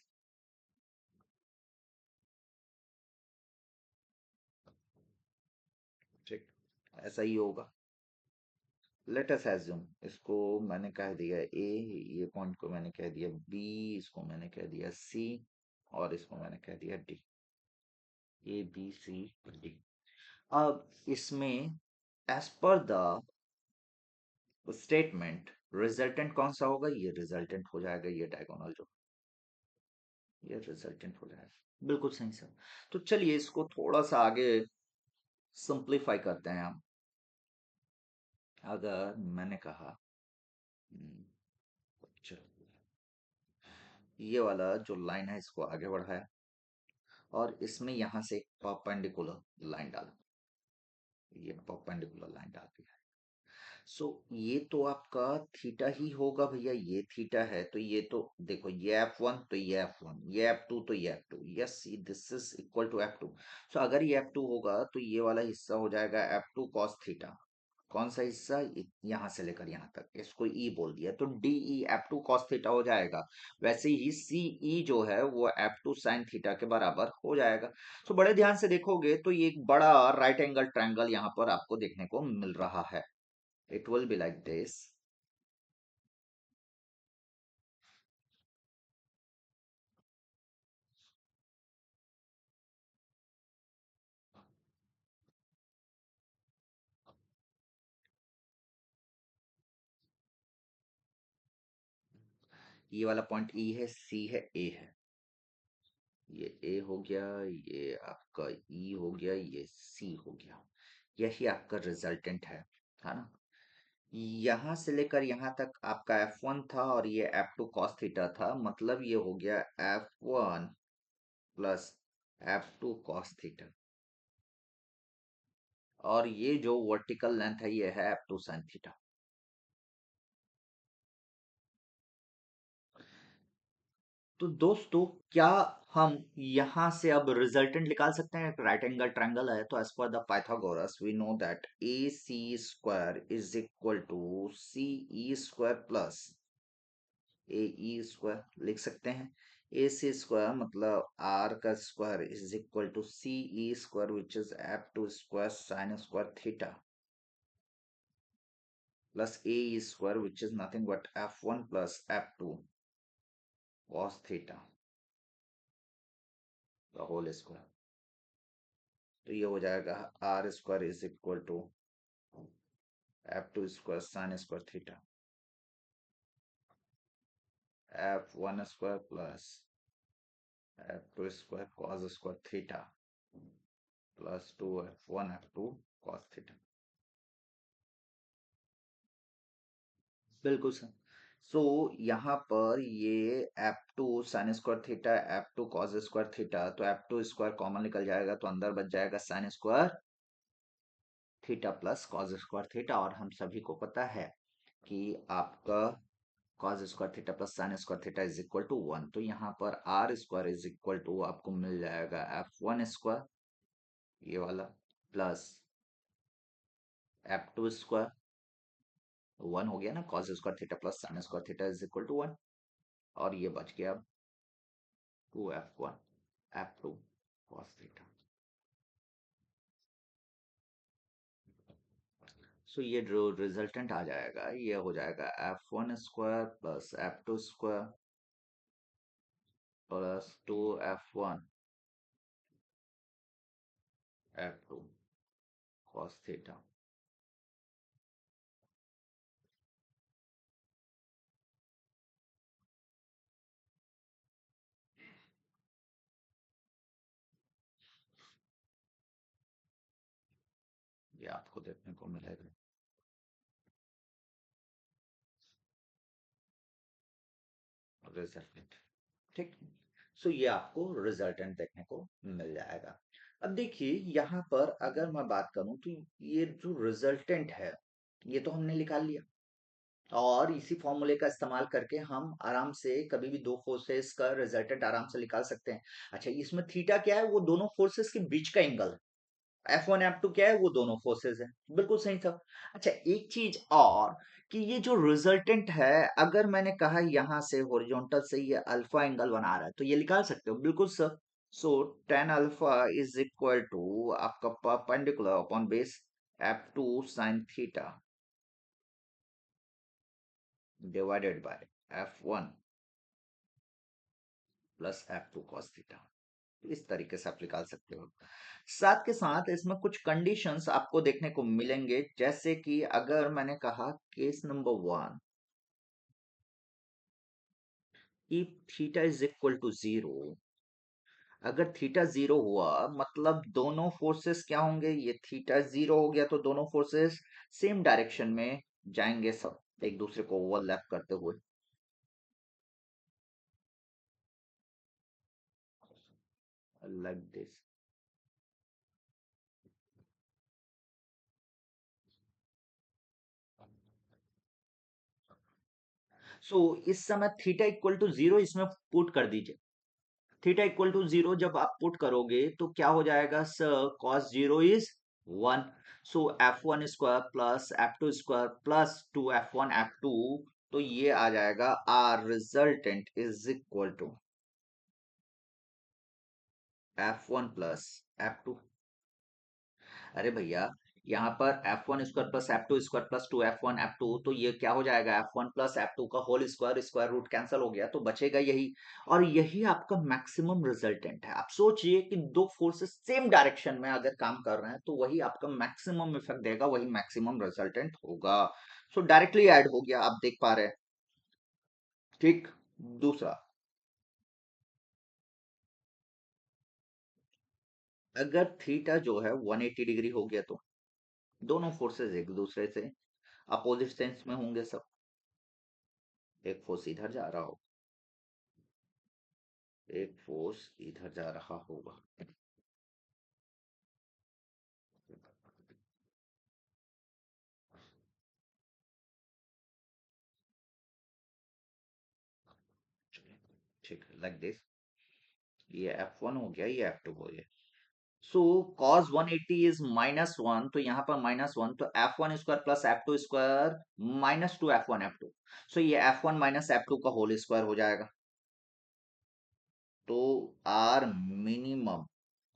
ठीक, ऐसा ही होगा। लेट अस एज्यूम इसको मैंने कह दिया A, ये पॉइंट को मैंने कह दिया B, इसको मैंने कह दिया C, और इसको मैंने कह दिया D। ABCD। अब इसमें as per the statement resultant कौन सा होगा? ये रिजल्टेंट हो जाएगा, ये डायगोनल जो। ये रिजल्टेंट हो जाएगा, बिल्कुल सही सर। तो चलिए इसको थोड़ा सा आगे सिंप्लीफाई करते हैं हम। अगर मैंने कहा हम्म, चलो ये वाला जो लाइन है इसको आगे बढ़ाया और इसमें यहां से एक परपेंडिकुलर लाइन डाला, ये परपेंडिकुलर लाइन डाल दिया। सो ये तो आपका थीटा ही होगा भैया, ये थीटा है तो ये तो देखो ये F1 तो ये F1, ये F2 तो ये F2, yes this is equal to F2। So अगर ये F2 होगा तो ये वाला हिस्सा हो जाएगा F2 cos थीटा। कौन सा हिस्सा, यहां से लेकर यहां तक, इसको E बोल दिया तो DE F2 cos थीटा हो जाएगा। वैसे ही CE जो है वो F2 sin थीटा के बराबर हो जाएगा। सो बड़े ध्यान से देखोगे तो ये एक बड़ा राइट एंगल ट्रायंगल यहाँ पर आपको देखने को मिल रहा है। It will be like this। ये वाला पॉइंट E है, C है, A है। ये A हो गया, ये आपका E हो गया, ये C हो गया। यही आपका रिजल्टेंट है ना। यहां से लेकर यहां तक आपका F1 था और ये F2 cos थीटा था, मतलब ये हो गया F1 plus F2 cos theta. और ये जो वर्टिकल लेंथ है ये है F2 sin थीटा। तो दोस्तों क्या हम यहां से अब रिजल्टेंट निकाल सकते हैं। राइट एंगल ट्रायंगल है तो as per the Pythagoras we know that a c square is equal to c e square plus a e square लिख सकते हैं। ए सी स्क्वायर मतलब आर का square is equal to c e square which is f two square sine square theta plus a e square which is nothing but f one plus F two cos theta the whole square. तो ये हो जाएगा R square is equal to f two square sine square theta f one square plus F two square cos square theta plus two F one F two cos theta. बिल्कुल sir. So यहाँ पर ये f two sine square theta f two cos square theta, तो f two square common निकल जाएगा तो अंदर बच जाएगा sine square theta plus cos square theta. और हम सभी को पता है कि आपका cos square theta plus sine square theta is equal to 1। तो यहाँ पर R square is equal to आपको मिल जाएगा F1 स्क्वायर ये वाला प्लस F2 स्क्वायर 1 हो गया ना, cos square theta plus sine square theta is equal to 1। और ये बच गया अब 2F1 F2 cos थीटा। सो ये जो रिजल्टेंट आ जाएगा ये हो जाएगा F1 square plus F2 square plus 2F1 F2 cos theta. ये आपको देखने को मिलेगा। रिजल्टेंट ठीक। सो ये आपको रिजल्टेंट देखने को मिल जाएगा। अब देखिए यहाँ पर अगर मैं बात करूं तो ये जो रिजल्टेंट है ये तो हमने निकाल लिया और इसी फॉर्मूले का इस्तेमाल करके हम आराम से कभी भी दो फोर्सेस का रिजल्टेंट आराम से निकाल सकते हैं। अच्छा इसमें थीटा क्या है, वो दोनों फोर्सेस के बीच का एंगल। F1 F2 क्या है, वो दोनों फोर्सेस है। बिल्कुल सही था। अच्छा एक चीज और कि ये जो रिजल्टेंट है अगर मैंने कहा यहां से हॉरिजॉन्टल से ये अल्फा एंगल बना रहा है तो ये निकाल सकते हो। बिल्कुल sir. So tan alpha is equal to आपका perpendicular upon base F2 sin theta divided by F1 plus F2 cos theta. इस तरीके से आप निकाल सकते हो। साथ के साथ इसमें कुछ कंडीशंस आपको देखने को मिलेंगे, जैसे कि अगर मैंने कहा case number 1 if theta is equal to zero, अगर थीटा जीरो हुआ मतलब दोनों फोर्सेस क्या होंगे, ये थीटा जीरो हो गया तो दोनों फोर्सेस सेम डायरेक्शन में जाएंगे, सब एक दूसरे को ओवरलैप करते हुए, लाइक दिस। सो इस समय थीटा इक्वल टू जीरो इसमें पुट कर दीजिए। थीटा इक्वल टू जीरो जब आप पुट करोगे तो क्या हो जाएगा sir, cos zero is one. So F one square plus F two square plus two F one F two, तो ये आ जाएगा R resultant is equal to F one plus F two. अरे भैया, यहाँ पर F one square plus F two square plus two F one F two, तो ये क्या हो जाएगा, F one plus F two का whole square, square root cancel हो गया तो बचेगा यही। और यही आपका मैक्सिमम रिजल्टेंट है। आप सोचिए कि दो फोर्सेस सेम डायरेक्शन में अगर काम कर रहे हैं तो वही आपका मैक्सिमम इफेक्ट देगा, वही मैक्सिमम रिजल्टेंट होगा। सो डायरेक्टली ऐड हो गया, आप देख पा रहे हैं। ठीक। दूसरा, अगर थीटा जो है 180 डिग्री हो गया तो दोनों फोर्सेस एक दूसरे से अपोजिट सेंस में होंगे सब। एक फोर्स इधर जा रहा हो, एक फोर्स इधर जा रहा होगा। ठीक है, लाइक दिस। ये F1 हो गया, ये F2 हो गया। So cos 180 is minus one, तो यहाँ पर माइनस वन, तो F one square plus F two square minus two F one F two. So ये F one minus F two का होल स्क्वायर हो जाएगा। तो R minimum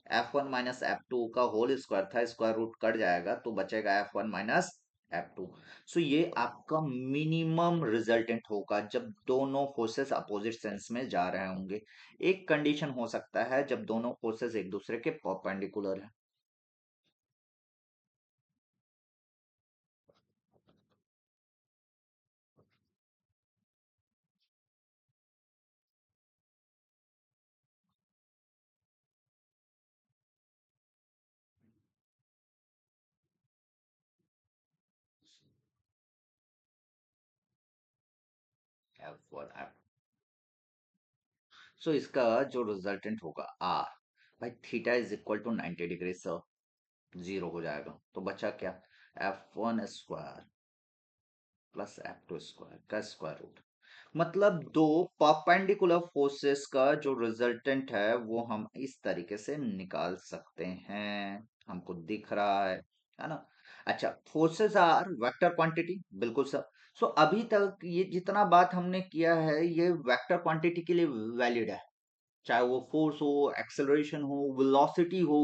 F one minus F two का होल स्क्वायर था, square root cut जाएगा तो बचेगा F one minus F two. So ये आपका मिनिमम रिजल्टेंट होगा जब दोनों फोर्सेस अपोजिट सेंस में जा रहे होंगे। एक कंडीशन हो सकता है जब दोनों फोर्सेस एक दूसरे के परपेंडिकुलर है। एफ वन एफ, सो इसका जो रिजल्टेंट होगा आर, भाई theta is equal to 90 degree, sir zero हो जाएगा तो बचा क्या, f one square plus F two square का स्क्वायर रूट। मतलब दो परपेंडिकुलर फोर्सेस का जो रिजल्टेंट है वो हम इस तरीके से निकाल सकते हैं। हमको दिख रहा है ना। अच्छा, फोर्सेस आर वेक्टर क्वांटिटी, बिल्कुल सर। सो अभी तक ये जितना बात हमने किया है ये वेक्टर क्वांटिटी के लिए वैलिड है। चाहे वो फोर्स हो, एक्सेलरेशन हो, वेलोसिटी हो,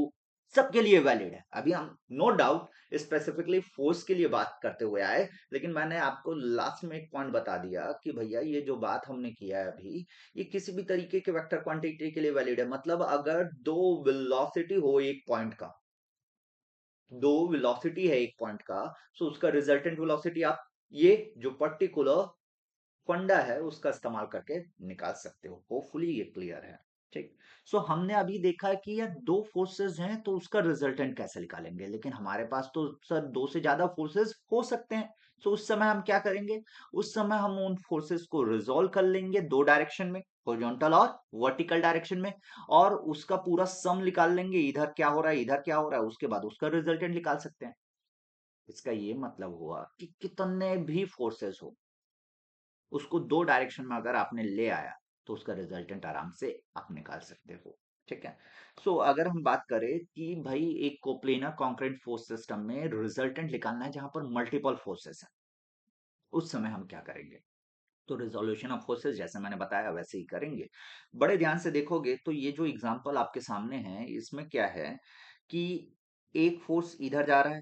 सबके लिए वैलिड है। अभी हम नो डाउट स्पेसिफिकली फोर्स के लिए बात करते हुए आए, लेकिन मैंने आपको लास्ट में एक पॉइंट बता दिया कि भैया ये जो बात हमने किया है अभी, ये किसी भी तरीके के वेक्टर क्वांटिटी के लिए वैलिड है। मतलब अगर दो वेलोसिटी हो एक पॉइंट का, दो वेलोसिटी है एक पॉइंट का, सो उसका रिजल्टेंट वेलोसिटी आप ये जो पर्टिकुलर फंडा है उसका इस्तेमाल करके निकाल सकते हो। होपफुली ये क्लियर है। ठीक। सो हमने अभी देखा है कि यार दो फोर्सेस हैं तो उसका रिजल्टेंट कैसे निकालेंगे, लेकिन हमारे पास तो सर दो से ज्यादा फोर्सेस हो सकते हैं। सो उस समय हम क्या करेंगे, उस समय हम उन फोर्सेस को रिजोल्व कर लेंगे दो डायरेक्शन में, हॉरिजॉन्टल और वर्टिकल डायरेक्शन में, और उसका पूरा सम निकाल लेंगे, इधर क्या हो रहा है इधर क्या हो रहा है, उसके बाद उसका रिजल्टेंट निकाल सकते हैं। इसका ये मतलब हुआ कि कितने भी फोर्सेस हो, उसको दो डायरेक्शन में अगर आपने ले आया तो उसका रिजल्टेंट आराम से आप निकाल सकते हो। ठीक है। सो अगर हम बात करें कि भाई एक कोप्लेनर कॉन्क्रीट फोर्स सिस्टम में रिजल्टेंट निकालना है जहां पर मल्टीपल फोर्सेस है, उस समय हम क्या करेंगे, तो रिजोल्यूशन ऑफ फोर्सेस जैसे मैंने बताया वैसे ही करेंगे। बड़े ध्यान से देखोगे तो ये जो एग्जांपल आपके सामने है इसमें क्या है कि एक फोर्स इधर जा रहा है,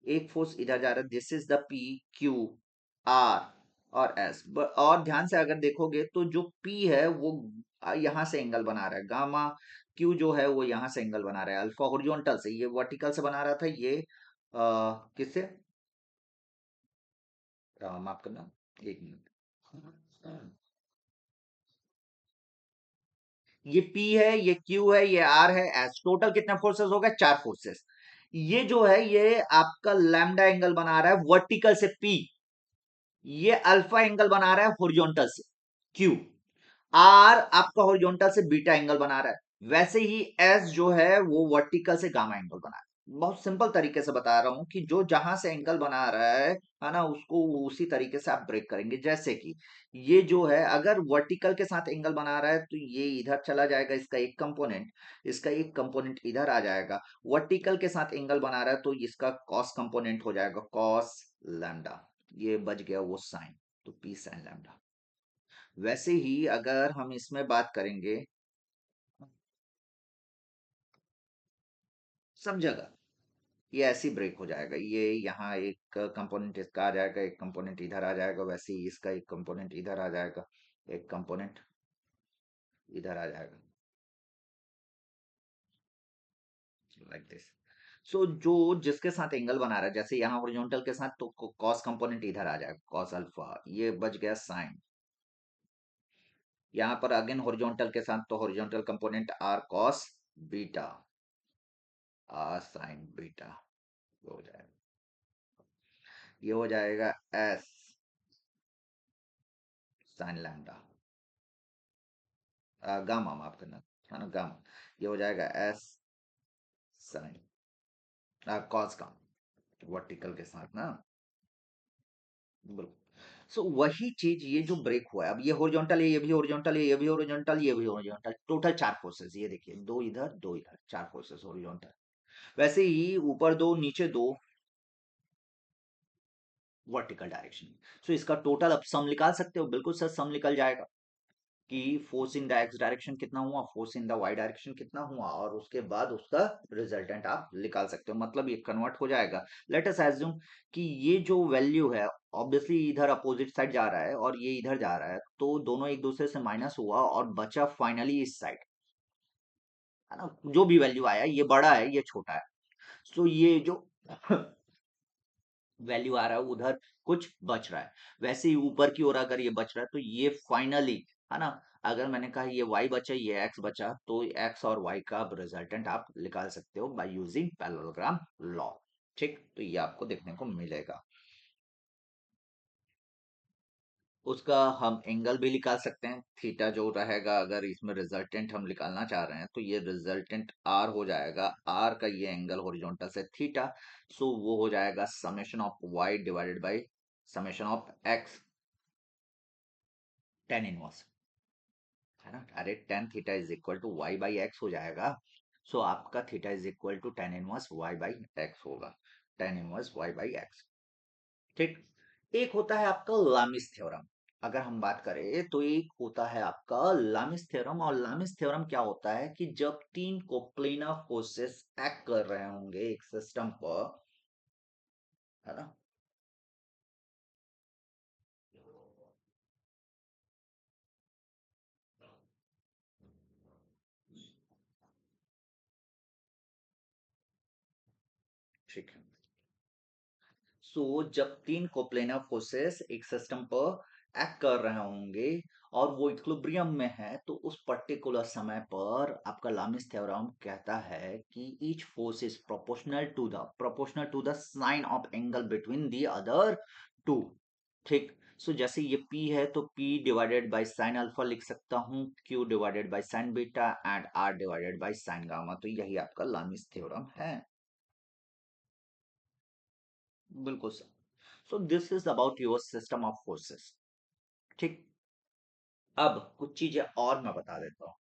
एक फोर्स इधर जा रहा है, this is the P Q R और एस। और ध्यान से अगर देखोगे तो जो पी है वो यहां से एंगल बना रहा है गामा, क्यू जो है वो यहां से एंगल बना रहा है अल्फा, हॉरिजॉन्टल से, ये वर्टिकल से बना रहा था, ये किससे, माफ करना, एक मिनट। ये P है, ये Q है, ये R है, S। टोटल कितने फोर्सेस हो गए? 4 फोर्सेस। ये जो है ये आपका लैम्डा एंगल बना रहा है वर्टिकल से P, ये अल्फा एंगल बना रहा है हॉरिजॉन्टल से Q, R आपका हॉरिजॉन्टल से बीटा एंगल बना रहा है। वैसे ही S जो है वो वर्टिकल से गामा एंगल बना रहा है। बहुत सिंपल तरीके से बता रहा हूं कि जो जहां से एंगल बना रहा है ना, उसको उसी तरीके से आप ब्रेक करेंगे। जैसे कि ये जो है अगर वर्टिकल के साथ एंगल बना रहा है तो ये इधर चला जाएगा, इसका एक कंपोनेंट, इसका एक कंपोनेंट इधर आ जाएगा। वर्टिकल के साथ एंगल बना रहा है तो इसका कॉस कंपोनेंट हो जाएगा कॉस लैम्डा, ये बच गया वो साइन, तो पी साइन लैम्डा। वैसे ही अगर हम इसमें बात करेंगे, सब जगह ये ऐसे ही ब्रेक हो जाएगा। ये यहाँ एक कंपोनेंट इसका आ जाएगा, एक कंपोनेंट इधर आ जाएगा, वैसे ही इसका एक कंपोनेंट इधर आ जाएगा, एक कंपोनेंट इधर आ जाएगा, लाइक दिस। सो जो जिसके साथ एंगल बना रहा है, जैसे यहाँ हॉरिजॉन्टल के साथ तो कॉस कंपोनेंट इधर आ जाएगा, कॉस अल्फा, ये बच गया साइन। यहाँ पर अगेन हॉरिजॉन्टल के साथ तो horizontal component R cos beta, R sine beta हो जाएगा। ये हो जाएगा एस साइन लैम्डा, गामा माफ करना, है ना, गामा। ये हो जाएगा एस साइन कॉस का वर्टिकल के साथ ना, बिल्कुल। सो वही चीज ये जो ब्रेक हुआ है, अब ये हॉरिजॉन्टल है, ये भी हॉरिजॉन्टल है, ये भी हॉरिजॉन्टल, ये भी हॉरिजॉन्टल, टोटल 4 फोर्सेस। ये देखिए, दो इधर दो इधर, 4 फोर्सेस हॉरिजॉन्टल। वैसे ही ऊपर दो नीचे दो वर्टिकल डायरेक्शन। सो इसका टोटल अब सम निकाल सकते हो, बिल्कुल सर सम निकल जाएगा कि force in the x direction कितना हुआ, force in the y direction कितना हुआ, और उसके बाद उसका रिजल्टेंट आप निकाल सकते हो। मतलब ये कन्वर्ट हो जाएगा। लेट अस एज्यूम कि ये जो वैल्यू है ऑब्वियसली इधर अपोजिट साइड जा रहा है और ये इधर जा रहा है, तो दोनों एक दूसरे से माइनस हुआ और बचा फाइनली इस साइड, है ना। जो भी वैल्यू आया, ये बड़ा है ये छोटा है, सो ये जो वैल्यू आ रहा है उधर कुछ बच रहा है। वैसे ही ऊपर की ओर अगर ये बच रहा है तो ये फाइनली, है ना, अगर मैंने कहा ये y बचा ये x बचा, तो x और y का रिजल्टेंट आप निकाल सकते हो बाय यूजिंग पैरेललोग्राम लॉ। ठीक, तो ये आपको देखने को मिलेगा। उसका हम एंगल भी निकाल सकते हैं, थीटा जो रहेगा, अगर इसमें रिजल्टेंट हम निकालना चाह रहे हैं तो ये रिजल्टेंट आर हो जाएगा, आर का ये एंगल हॉरिजॉन्टल से थीटा, सो वो हो जाएगा summation of Y divided by summation of X, tan inverse, है ना। अरे tan theta is equal to Y by X हो जाएगा। सो आपका theta is equal to tan inverse Y by X होगा, tan inverse Y by X. ठीक। एक होता है आपका लामिस थ्योरम। अगर हम बात करें तो एक होता है आपका लामिस थ्योरम, और लामिस थ्योरम क्या होता है कि जब तीन कोप्लेनर फोर्सेस एक्ट कर रहे होंगे एक सिस्टम पर, है ना। ठीक है। सो जब तीन कोप्लेनर फोर्सेस एक सिस्टम पर एक्ट कर रहे होंगे और वो इक्विलिब्रियम में है, तो उस पर्टिकुलर समय पर आपका लामिस थ्योरम कहता है कि each force is proportional to the sine of angle between the other two. ठीक। सो जैसे ये P है तो P divided by sine alpha लिख सकता हूँ, Q divided by sine beta and R divided by sine gamma. तो यही आपका लामिस थ्योरम है। बिल्कुल sir. So this is about your system of forces. ठीक। अब कुछ चीजें और मैं बता देता हूँ।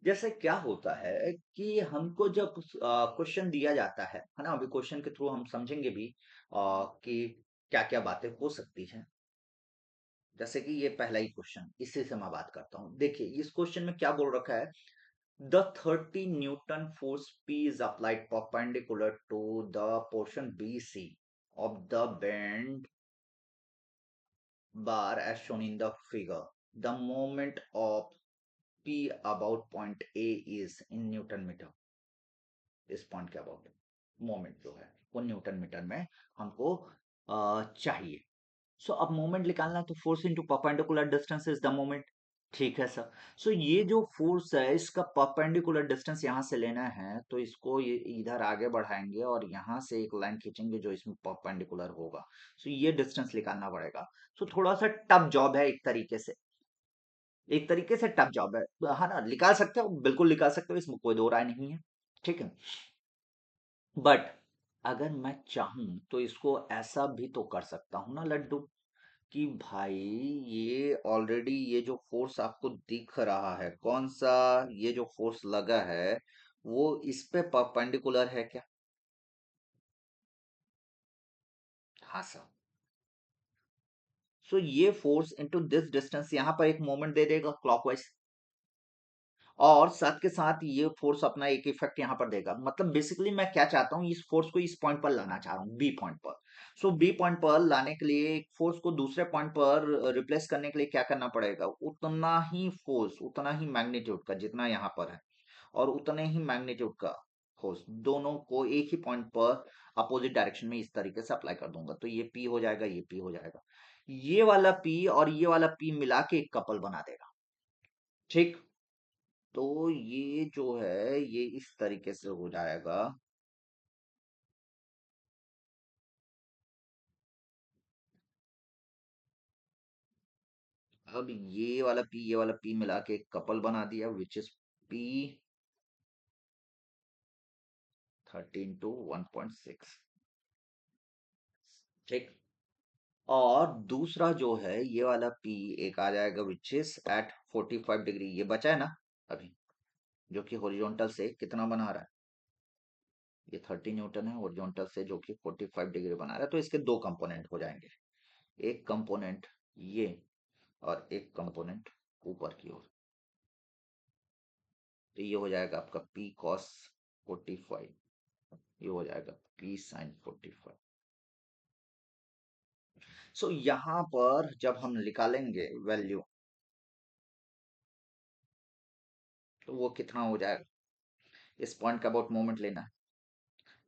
जैसे क्या होता है कि हमको जब क्वेश्चन दिया जाता है ना, अभी क्वेश्चन के थ्रू हम समझेंगे भी कि क्या क्या बातें हो सकती हैं। जैसे कि ये पहला ही क्वेश्चन, इसी से मैं बात करता हूँ। देखिए इस क्वेश्चन में क्या बोल रखा है, the 30 Newton force P is applied perpendicular to the portion BC of the bend bar as shown in the figure. The moment of P about point A is in newton metre. इस point के about moment जो है वो Newton metre में हमको चाहिए। सो अब moment निकालना है तो force into perpendicular distance is the moment. ठीक है सर। सो ये जो फोर्स है इसका परपेंडिकुलर डिस्टेंस यहाँ से लेना है, तो इसको ये इधर आगे बढ़ाएंगे और यहाँ से एक लाइन खींचेंगे जो इसमें परपेंडिकुलर होगा। सो ये डिस्टेंस निकालना पड़ेगा। सो थोड़ा सा टफ जॉब है एक तरीके से, एक तरीके से टफ जॉब है। हाँ ना, निकाल सकते हो, बिल्कुल निकाल सकते हो, इसमें कोई दो राय नहीं है। ठीक है। बट अगर मैं चाहूं तो इसको ऐसा भी तो कर सकता हूं ना लड्डू, कि भाई ये ऑलरेडी ये जो फोर्स आपको दिख रहा है कौन सा, ये जो फोर्स लगा है वो इस पे परपेंडिकुलर है क्या? हाँ सर। सो ये फोर्स इनटू दिस डिस्टेंस यहाँ पर एक मोमेंट दे देगा क्लॉकवाइज, और साथ के साथ ये फोर्स अपना एक इफेक्ट यहाँ पर देगा। मतलब बेसिकली मैं क्या चाहता हूँ, इस फोर्स को इस पॉइंट पर लाना चाह रहा हूँ, बी पॉइंट पर। सो बी पॉइंट पर लाने के लिए एक फोर्स को दूसरे पॉइंट पर रिप्लेस करने के लिए क्या करना पड़ेगा, उतना ही फोर्स, उतना ही मैग्नीट्यूड का जितना यहाँ पर है, और उतने ही मैग्नीट्यूड का फोर्स दोनों को एक ही पॉइंट पर अपोजिट डायरेक्शन में इस तरीके से अप्लाई कर दूंगा, तो ये पी हो जाएगा, ये पी हो जाएगा। ये वाला पी और ये वाला पी मिला के एक कपल बना देगा। ठीक। तो ये जो है ये इस तरीके से हो जाएगा। अब ये वाला पी मिला के एक कपल बना दिया, विच इज पी 13 to 1.6। ठीक। और दूसरा जो है ये वाला पी एक आ जाएगा विच इज एट 45 डिग्री, ये बचा है ना अभी, जो कि हॉरिजॉन्टल से कितना बना रहा है, ये 30 न्यूटन है, हॉरिजॉन्टल से जो कि 45 डिग्री बना रहा है। तो इसके दो कंपोनेंट हो जाएंगे, एक कंपोनेंट ये और एक कंपोनेंट ऊपर की ओर। तो ये हो जाएगा आपका पी कॉस 45, ये हो जाएगा पी साइन 45। सो यहाँ पर जब हम निकालेंगे वैल्यू, तो वो कितना हो जाएगा, इस पॉइंट का अबाउट मोमेंट लेना है,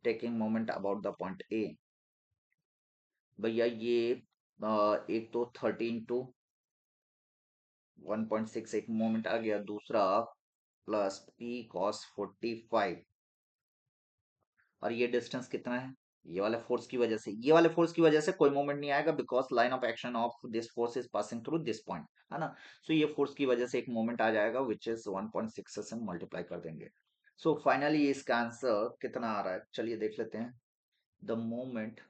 taking moment about the point A. भैया ये एक तो 13 to 1.6 एक मोमेंट आ गया, दूसरा प्लस पी कॉस 45, और ये डिस्टेंस कितना है, ये वाले फोर्स की वजह से, ये वाले फोर्स की वजह से कोई मोमेंट नहीं आएगा, because line of action of this force is passing through this point, है ना। सो ये फोर्स की वजह से एक मोमेंट आ जाएगा विच इज 1.6 से मल्टीप्लाई कर देंगे। सो फाइनली इसका आंसर कितना आ रहा है, चलिए देख लेते हैं। द मोमेंट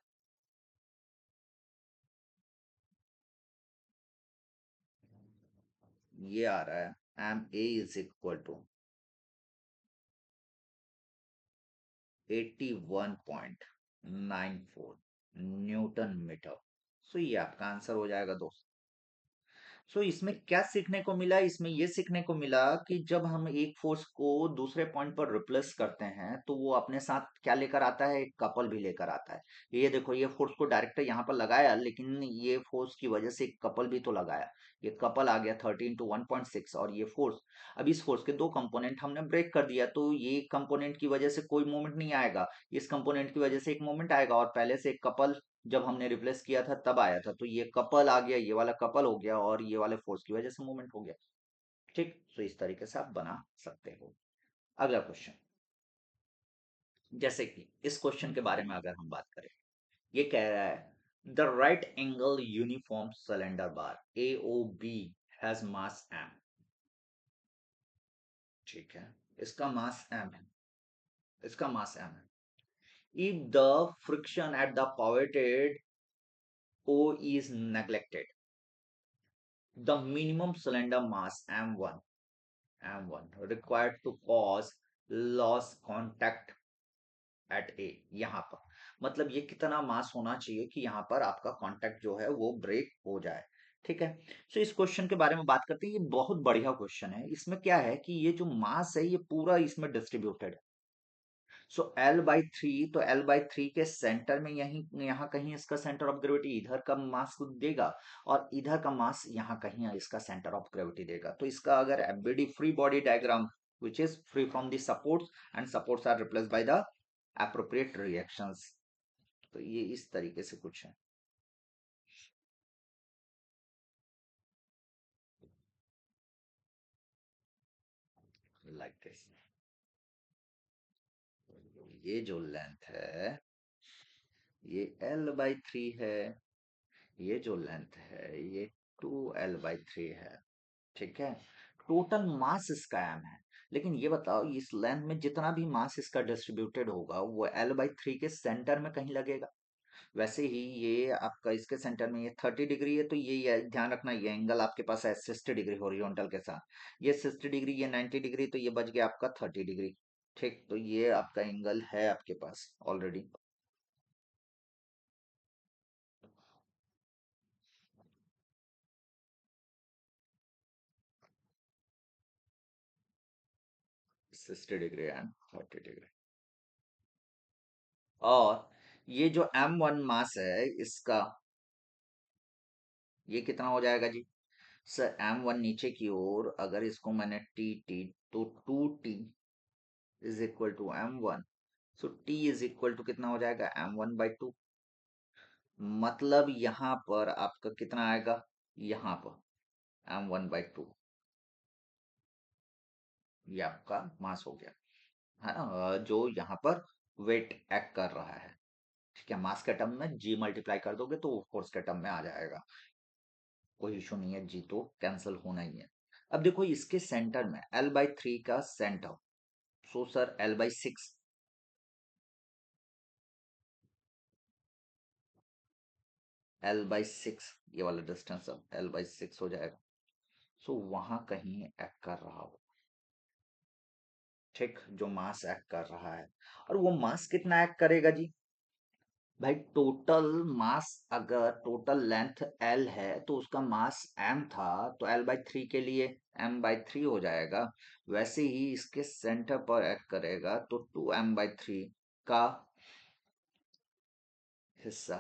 ये आ रहा है, M A is equal to 81.94 newton metre. So ये आपका आंसर हो जाएगा दोस्त। सो इसमें क्या सीखने को मिला, इसमें ये सीखने को मिला कि जब हम एक फोर्स को दूसरे पॉइंट पर रिप्लेस करते हैं तो वो अपने साथ क्या लेकर आता है, एक कपल भी लेकर आता है। ये देखो, ये फोर्स को डायरेक्ट यहाँ पर लगाया, लेकिन ये फोर्स की वजह से एक कपल भी तो लगाया। ये कपल आ गया 13 to 1.6, और ये फोर्स, अब इस फोर्स के दो कंपोनेंट हमने ब्रेक कर दिया, तो ये कंपोनेंट की वजह से कोई मूवमेंट नहीं आएगा, इस कंपोनेंट की वजह से एक मूवमेंट आएगा, और पहले से एक कपल जब हमने रिप्लेस किया था तब आया था, तो ये कपल आ गया, ये वाला कपल हो गया, और ये वाले फोर्स की वजह से मूवमेंट हो गया। ठीक, तो इस तरीके से आप बना सकते हो। अगला क्वेश्चन, जैसे कि इस क्वेश्चन के बारे में अगर हम बात करें, ये कह रहा है the right angle uniform cylinder bar A O B has mass M. ठीक है, इसका मास एम है, इसका मास एम है। If the friction at the pivoted O is neglected, the minimum cylinder mass M1 required to cause loss contact at A, यहाँ पर मतलब ये कितना मास होना चाहिए कि यहाँ पर आपका कांटेक्ट जो है वो ब्रेक हो जाए। ठीक है। सो इस क्वेश्चन के बारे में बात करते हैं, ये बहुत बढ़िया क्वेश्चन है। इसमें क्या है कि ये जो मास है ये पूरा इसमें डिस्ट्रीब्यूटेड है। सो L/3, तो L/3 के सेंटर में यहीं यहाँ कहीं इसका सेंटर ऑफ ग्रेविटी इधर का मास देगा, और इधर का मास यहाँ कहीं इसका सेंटर ऑफ ग्रेविटी देगा। तो इसका अगर FBD free body diagram which is free from the supports and supports are replaced by the appropriate reactions, तो ये इस तरीके से कुछ है। Like this. ये जो लेंथ है ये L/3 है, ये जो लेंथ है ये 2L/3 है। ठीक है, टोटल मास इसका m है। लेकिन ये बताओ इस लेंथ में जितना भी मास इसका डिस्ट्रीब्यूटेड होगा वो L/3 के सेंटर में कहीं लगेगा। वैसे ही ये आपका इसके सेंटर में ये 30 डिग्री है, तो ये ध्यान रखना ये एंगल आपके पास है 60 डिग्री हॉरिजॉन्टल के साथ। ये 60 डिग्री, ये 90 डिग्री, तो ये बच गया आपका 30 डिग्री। ठीक, तो ये आपका एंगल है आपके पास ऑलरेडी। 60 degree and 30 degree. और ये जो M1 मास है इसका, ये कितना हो जाएगा जी? सर M1 नीचे की ओर अगर इसको मैंने टी तो 2T = M1। सो T = कितना हो जाएगा? M1/2। मतलब यहाँ पर आपका कितना आएगा? यहाँ पर M1/2, ये आपका मास हो गया है ना, जो यहाँ पर वेट एक्ट कर रहा है। ठीक है, मास के टर्म में जी मल्टीप्लाई कर दोगे तो फोर्स के टर्म में आ जाएगा। कोई इशू नहीं है, जी तो कैंसिल होना ही है। अब देखो इसके सेंटर में L/3 का centre, so sir L/6। L/6 ये वाला डिस्टेंस अब L/6 हो जाएगा। सो वहां कहीं एक्ट कर रहा हो। ठीक, जो मास एक्ट कर रहा है। और वो मास कितना एक्ट करेगा जी? भाई टोटल मास, अगर टोटल लेंथ L है तो उसका मास M था, तो L/3 के लिए M/3 हो जाएगा। वैसे ही इसके सेंटर पर एक्ट करेगा तो 2M/3 का हिस्सा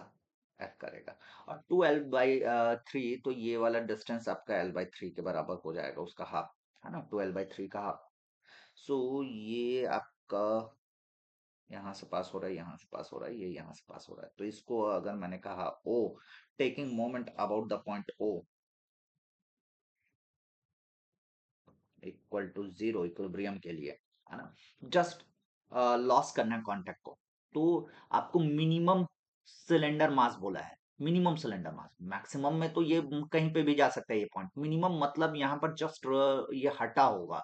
एक्ट करेगा। और 2L/3, तो ये वाला डिस्टेंस आपका L/3 के बराबर हो जाएगा, उसका हाफ है ना, 2L/3 का हाफ। सो ये आपका यहाँ से पास हो रहा है, यहाँ से पास हो रहा है, ये यहाँ से पास हो रहा है। तो इसको अगर मैंने कहा O, taking moment about the point O = 0 equilibrium के लिए, है ना, जस्ट लॉस करना है कांटेक्ट को। तो आपको मिनिमम सिलेंडर मास बोला है, मिनिमम सिलेंडर मास। मैक्सिमम में तो ये कहीं पे भी जा सकता है ये पॉइंट, मिनिमम मतलब यहाँ पर जस्ट ये हटा होगा,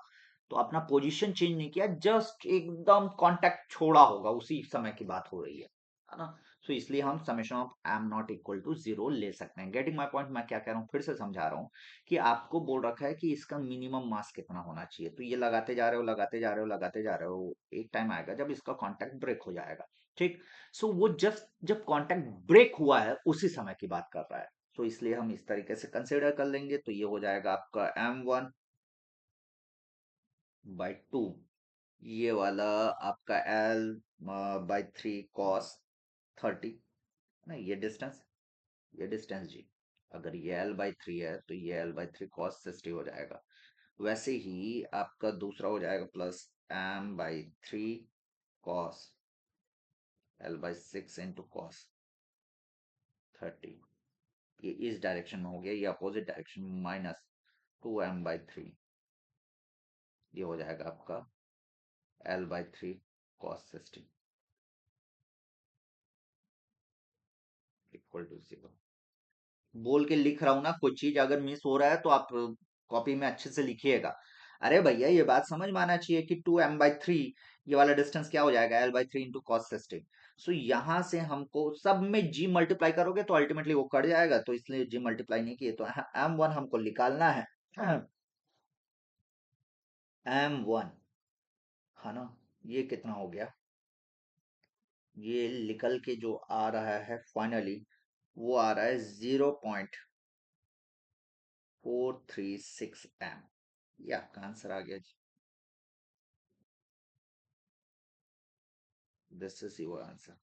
तो अपना पोजीशन चेंज नहीं किया, जस्ट एकदम कांटेक्ट छोड़ा होगा, उसी समय की बात हो रही है ना। सो इसलिए हम समेशन ऑफ m0 = 0 ले सकते हैं। Getting my point? मैं क्या कह रहा हूँ फिर से समझा रहा हूँ कि आपको बोल रखा है कि इसका मिनिमम मास कितना होना चाहिए, तो ये लगाते जा रहे हो, लगाते जा रहे हो, लगाते जा रहे हो, एक टाइम आएगा जब इसका कांटेक्ट ब्रेक हो जाएगा। ठीक, सो वो जस्ट जब कांटेक्ट ब्रेक हुआ है उसी समय की बात कर रहा है। तो इसलिए हम इस तरीके से कंसिडर कर लेंगे, तो ये हो जाएगा आपका M1/2, ये वाला आपका L/3 cos 30 ना, ये डिस्टेंस जी। अगर ये L/3 है तो ये L/3 cos 60 हो जाएगा। वैसे ही आपका दूसरा हो जाएगा plus M/3 cos L/6 × cos 30। ये इस डायरेक्शन में हो गया, ये अपोजिट डायरेक्शन में माइनस 2M/3, ये हो जाएगा आपका L/3 cos 60 = 0। बोल के लिख रहा हूं ना, कोई चीज अगर मिस हो रहा है तो आप कॉपी में अच्छे से लिखिएगा। अरे भैया ये बात समझ में आना चाहिए कि 2M/3, ये वाला डिस्टेंस क्या हो जाएगा? L/3 × cos 60। सो यहां से हमको सब में जी मल्टीप्लाई करोगे तो अल्टीमेटली वो कट जाएगा, तो इसलिए जी मल्टीप्लाई नहीं किए, तो M1 हमको निकालना है। M1 है ना, ये कितना हो गया? ये निकल के जो आ रहा है फाइनली, वो आ रहा है 0.436 M। ये आपका आंसर आ गया जी। This is your answer,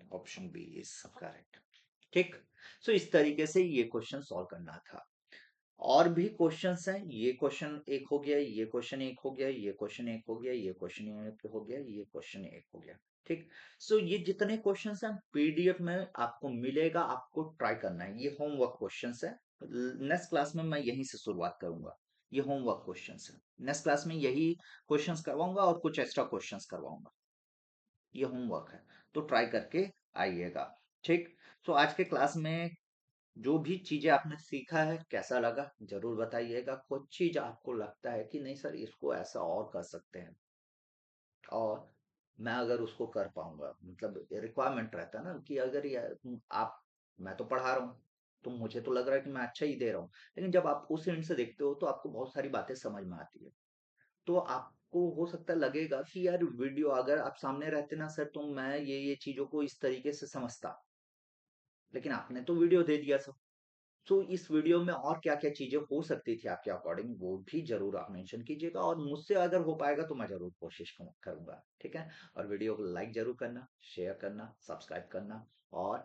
option B is correct. ठीक, सो इस तरीके से ये क्वेश्चन सॉल्व करना था। और भी क्वेश्चंस हैं, ये क्वेश्चन एक हो गया, ये क्वेश्चन एक हो गया, ये क्वेश्चन एक हो गया, ये क्वेश्चन एक हो गया, ये क्वेश्चन एक हो गया। ठीक, सो ये जितने क्वेश्चंस हैं पीडीएफ में आपको मिलेगा, आपको ट्राई करना है, ये होमवर्क क्वेश्चंस है। नेक्स्ट क्लास में मैं यहीं से शुरुआत करूंगा। ये होमवर्क क्वेश्चंस है। नेक्स्ट क्लास में यही क्वेश्चंस करवाऊंगा और कुछ एक्स्ट्रा क्वेश्चंस करवाऊंगा। ये होमवर्क है, तो ट्राई करके आइएगा। ठीक। तो आज के क्लास में जो भी चीजें आपने सीखा है कैसा लगा जरूर बताइएगा। कुछ चीज आपको लगता है कि नहीं सर इसको ऐसा और कर सकते हैं, और मैं अगर उसको कर पाऊंगा, मतलब रिक्वायरमेंट रहता है ना कि अगर ये आप, मैं तो पढ़ा रहा हूँ तो मुझे तो लग रहा है कि मैं अच्छा ही दे रहा हूँ, लेकिन जब आप उस एंड से देखते हो तो आपको बहुत सारी बातें समझ में आती है। तो आपको हो सकता है लगेगा कि यार वीडियो अगर आप सामने रहते ना सर, तो मैं ये चीजों को इस तरीके से समझता, लेकिन आपने तो वीडियो दे दिया सर। तो इस वीडियो में और क्या-क्या चीज़ें हो सकती थी आपके अकॉर्डिंग, वो भी ज़रूर आप मेंशन कीजिएगा, और मुझसे अगर हो पाएगा तो मैं ज़रूर कोशिश करूँगा, ठीक है? और वीडियो को लाइक ज़रूर करना, शेयर करना, सब्सक्राइब करना, और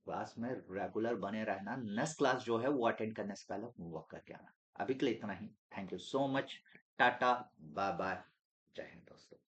क्लास में रेगुलर बने रहना। नेक्स्ट क्लास जो है वो अटेंड करने से पहले होमवर्क करके आना। अभी के लिए इतना ही। Thank you so much. Tata, bye bye. जय हिंद दोस्तों।